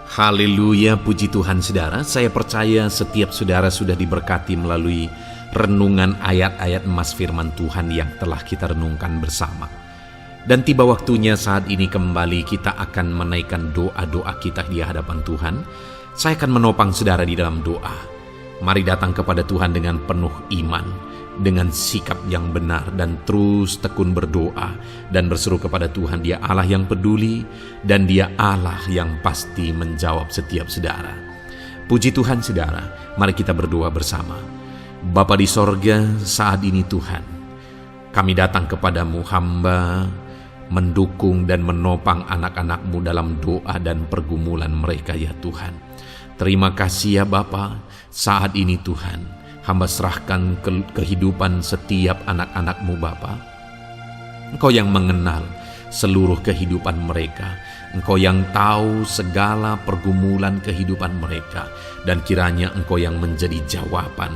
Haleluya, puji Tuhan saudara. Saya percaya setiap saudara sudah diberkati melalui renungan ayat-ayat emas firman Tuhan yang telah kita renungkan bersama. Dan tiba waktunya saat ini kembali kita akan menaikkan doa-doa kita di hadapan Tuhan. Saya akan menopang saudara di dalam doa. Mari datang kepada Tuhan dengan penuh iman, dengan sikap yang benar, dan terus tekun berdoa dan berseru kepada Tuhan. Dia Allah yang peduli dan Dia Allah yang pasti menjawab setiap saudara. Puji Tuhan saudara, mari kita berdoa bersama. Bapa di sorga, saat ini Tuhan, kami datang kepadamu, hamba mendukung dan menopang anak-anak-Mu dalam doa dan pergumulan mereka ya Tuhan. Terima kasih ya Bapa, saat ini Tuhan, hamba serahkan kehidupan setiap anak-anak-Mu Bapa. Engkau yang mengenal seluruh kehidupan mereka. Engkau yang tahu segala pergumulan kehidupan mereka. Dan kiranya Engkau yang menjadi jawaban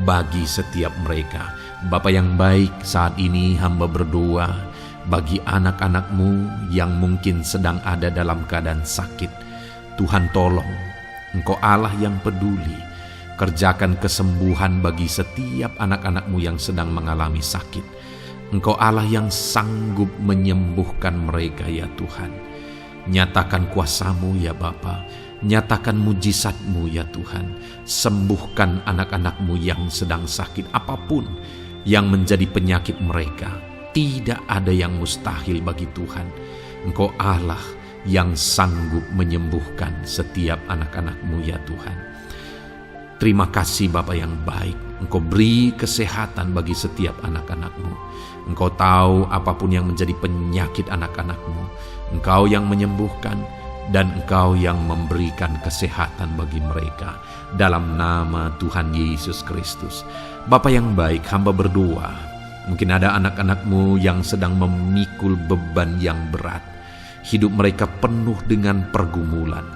bagi setiap mereka. Bapa yang baik, saat ini hamba berdoa bagi anak-anak-Mu yang mungkin sedang ada dalam keadaan sakit. Tuhan tolong, Engkau Allah yang peduli. Kerjakan kesembuhan bagi setiap anak-anak-Mu yang sedang mengalami sakit. Engkau Allah yang sanggup menyembuhkan mereka ya Tuhan. Nyatakan kuasa-Mu ya Bapa. Nyatakan mujizat-Mu ya Tuhan. Sembuhkan anak-anak-Mu yang sedang sakit, apapun yang menjadi penyakit mereka. Tidak ada yang mustahil bagi Tuhan. Engkau Allah yang sanggup menyembuhkan setiap anak-anak-Mu ya Tuhan. Terima kasih Bapa yang baik. Engkau beri kesehatan bagi setiap anak-anak-Mu. Engkau tahu apapun yang menjadi penyakit anak-anak-Mu. Engkau yang menyembuhkan dan Engkau yang memberikan kesehatan bagi mereka. Dalam nama Tuhan Yesus Kristus. Bapa yang baik, hamba berdoa. Mungkin ada anak-anak-Mu yang sedang memikul beban yang berat. Hidup mereka penuh dengan pergumulan.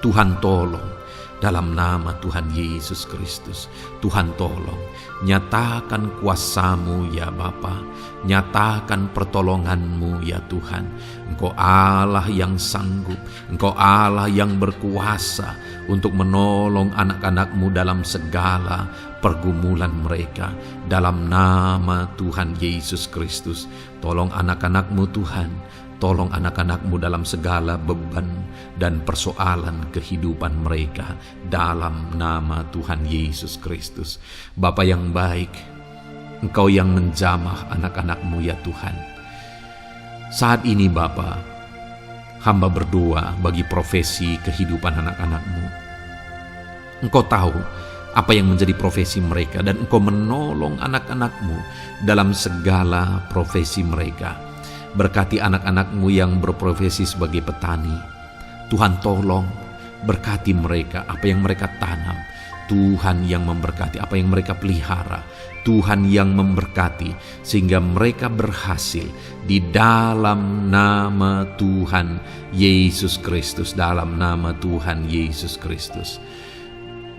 Tuhan tolong. Dalam nama Tuhan Yesus Kristus, Tuhan tolong, nyatakan kuasa-Mu ya Bapa, nyatakan pertolongan-Mu ya Tuhan. Engkau Allah yang sanggup, Engkau Allah yang berkuasa untuk menolong anak-anak-Mu dalam segala pergumulan mereka. Dalam nama Tuhan Yesus Kristus, tolong anak-anak-Mu Tuhan. Tolong anak-anak-Mu dalam segala beban dan persoalan kehidupan mereka. Dalam nama Tuhan Yesus Kristus. Bapa yang baik, Engkau yang menjamah anak-anak-Mu ya Tuhan. Saat ini Bapa, hamba berdoa bagi profesi kehidupan anak-anak-Mu. Engkau tahu apa yang menjadi profesi mereka, dan Engkau menolong anak-anak-Mu dalam segala profesi mereka. Berkati anak-anak-Mu yang berprofesi sebagai petani. Tuhan tolong, berkati mereka apa yang mereka tanam. Tuhan yang memberkati apa yang mereka pelihara. Tuhan yang memberkati sehingga mereka berhasil di dalam nama Tuhan Yesus Kristus. Dalam nama Tuhan Yesus Kristus.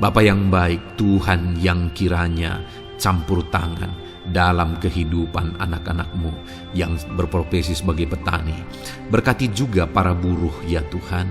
Bapa yang baik, Tuhan yang kiranya campur tangan dalam kehidupan anak-anak-Mu yang berprofesi sebagai petani. Berkati juga para buruh ya Tuhan.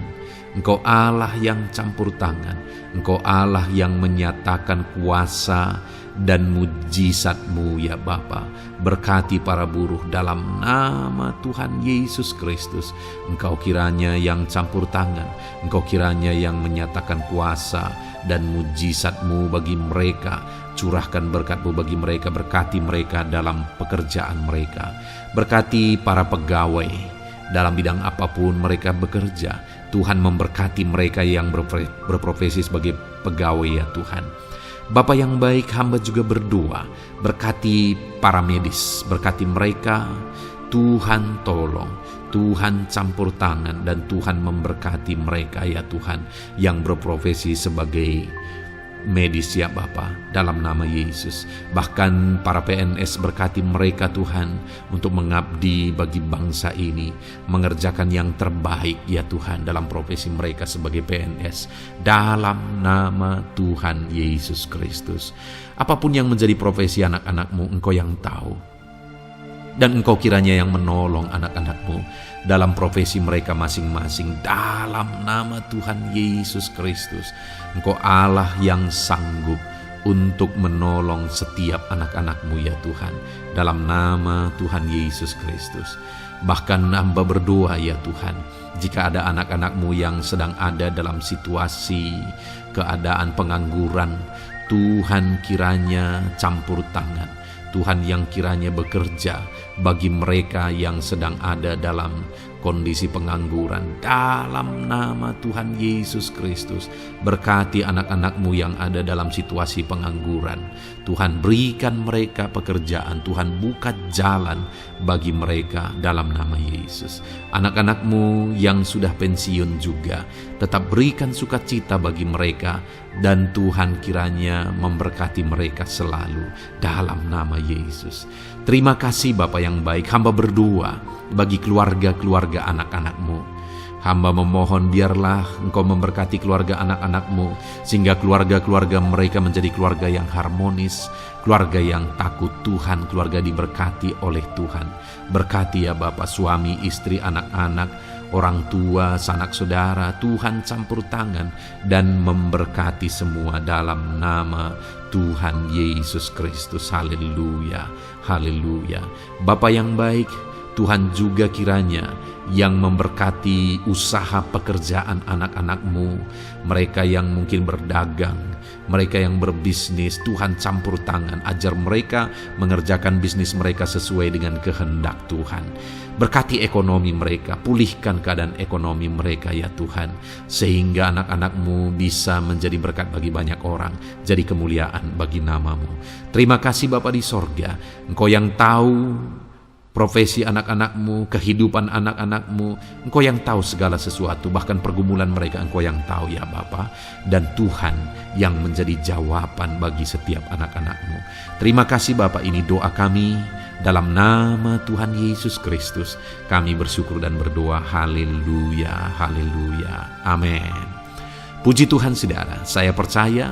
Engkau Allah yang campur tangan. Engkau Allah yang menyatakan kuasa dan mujizat-Mu ya Bapa. Berkati para buruh dalam nama Tuhan Yesus Kristus. Engkau kiranya yang campur tangan. Engkau kiranya yang menyatakan kuasa dan mujizat-Mu bagi mereka. Curahkan berkat-Mu bagi mereka. Berkati mereka dalam pekerjaan mereka. Berkati para pegawai dalam bidang apapun mereka bekerja. Tuhan memberkati mereka yang berprofesi sebagai pegawai ya Tuhan. Bapa yang baik, hamba juga berdoa. Berkati para medis. Berkati mereka. Tuhan tolong. Tuhan campur tangan dan Tuhan memberkati mereka ya Tuhan yang berprofesi sebagai medis ya Bapa, dalam nama Yesus. Bahkan para PNS, berkati mereka Tuhan untuk mengabdi bagi bangsa ini, mengerjakan yang terbaik ya Tuhan dalam profesi mereka sebagai PNS, dalam nama Tuhan Yesus Kristus. Apapun yang menjadi profesi anak-anak-Mu, Engkau yang tahu. Dan Engkau kiranya yang menolong anak-anak-Mu dalam profesi mereka masing-masing dalam nama Tuhan Yesus Kristus. Engkau Allah yang sanggup untuk menolong setiap anak-anak-Mu ya Tuhan, dalam nama Tuhan Yesus Kristus. Bahkan hamba berdoa ya Tuhan, jika ada anak-anak-Mu yang sedang ada dalam situasi keadaan pengangguran, Tuhan kiranya campur tangan, Tuhan yang kiranya bekerja bagi mereka yang sedang ada dalam kondisi pengangguran. Dalam nama Tuhan Yesus Kristus, berkati anak-anak-Mu yang ada dalam situasi pengangguran. Tuhan berikan mereka pekerjaan, Tuhan buka jalan bagi mereka dalam nama Yesus. Anak-anak-Mu yang sudah pensiun juga, tetap berikan sukacita bagi mereka, dan Tuhan kiranya memberkati mereka selalu dalam nama Yesus. Terima kasih Bapa yang baik, hamba berdoa bagi keluarga-keluarga anak-anak-Mu. Hamba memohon biarlah Engkau memberkati keluarga anak-anak-Mu, sehingga keluarga-keluarga mereka menjadi keluarga yang harmonis, keluarga yang takut Tuhan, keluarga diberkati oleh Tuhan. Berkati ya Bapa, suami, istri, anak-anak, orang tua, sanak saudara, Tuhan campur tangan dan memberkati semua dalam nama Tuhan Yesus Kristus. Haleluya, haleluya. Bapa yang baik, Tuhan juga kiranya yang memberkati usaha pekerjaan anak-anak-Mu, mereka yang mungkin berdagang, mereka yang berbisnis. Tuhan campur tangan, ajar mereka mengerjakan bisnis mereka sesuai dengan kehendak Tuhan. Berkati ekonomi mereka, pulihkan keadaan ekonomi mereka ya Tuhan, sehingga anak-anak-Mu bisa menjadi berkat bagi banyak orang, jadi kemuliaan bagi nama-Mu. Terima kasih Bapa di sorga, Engkau yang tahu profesi anak-anak-Mu, kehidupan anak-anak-Mu. Engkau yang tahu segala sesuatu, bahkan pergumulan mereka Engkau yang tahu ya Bapa. Dan Tuhan yang menjadi jawaban bagi setiap anak-anak-Mu. Terima kasih Bapa, ini doa kami dalam nama Tuhan Yesus Kristus. Kami bersyukur dan berdoa. Haleluya, haleluya, amin. Puji Tuhan saudara, saya percaya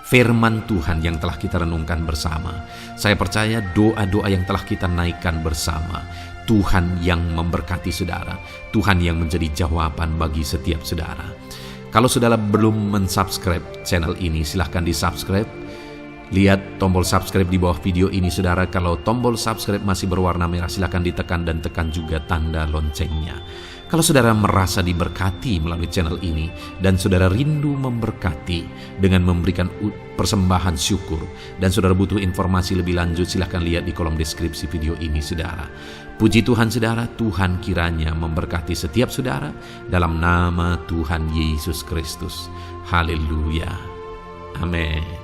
firman Tuhan yang telah kita renungkan bersama, saya percaya doa-doa yang telah kita naikkan bersama, Tuhan yang memberkati saudara, Tuhan yang menjadi jawaban bagi setiap saudara. Kalau saudara belum mensubscribe channel ini, silahkan di-subscribe. Lihat tombol subscribe di bawah video ini saudara. Kalau tombol subscribe masih berwarna merah, silahkan ditekan dan tekan juga tanda loncengnya. Kalau saudara merasa diberkati melalui channel ini dan saudara rindu memberkati dengan memberikan persembahan syukur, dan saudara butuh informasi lebih lanjut, silahkan lihat di kolom deskripsi video ini saudara. Puji Tuhan saudara, Tuhan kiranya memberkati setiap saudara dalam nama Tuhan Yesus Kristus. Haleluya, amin.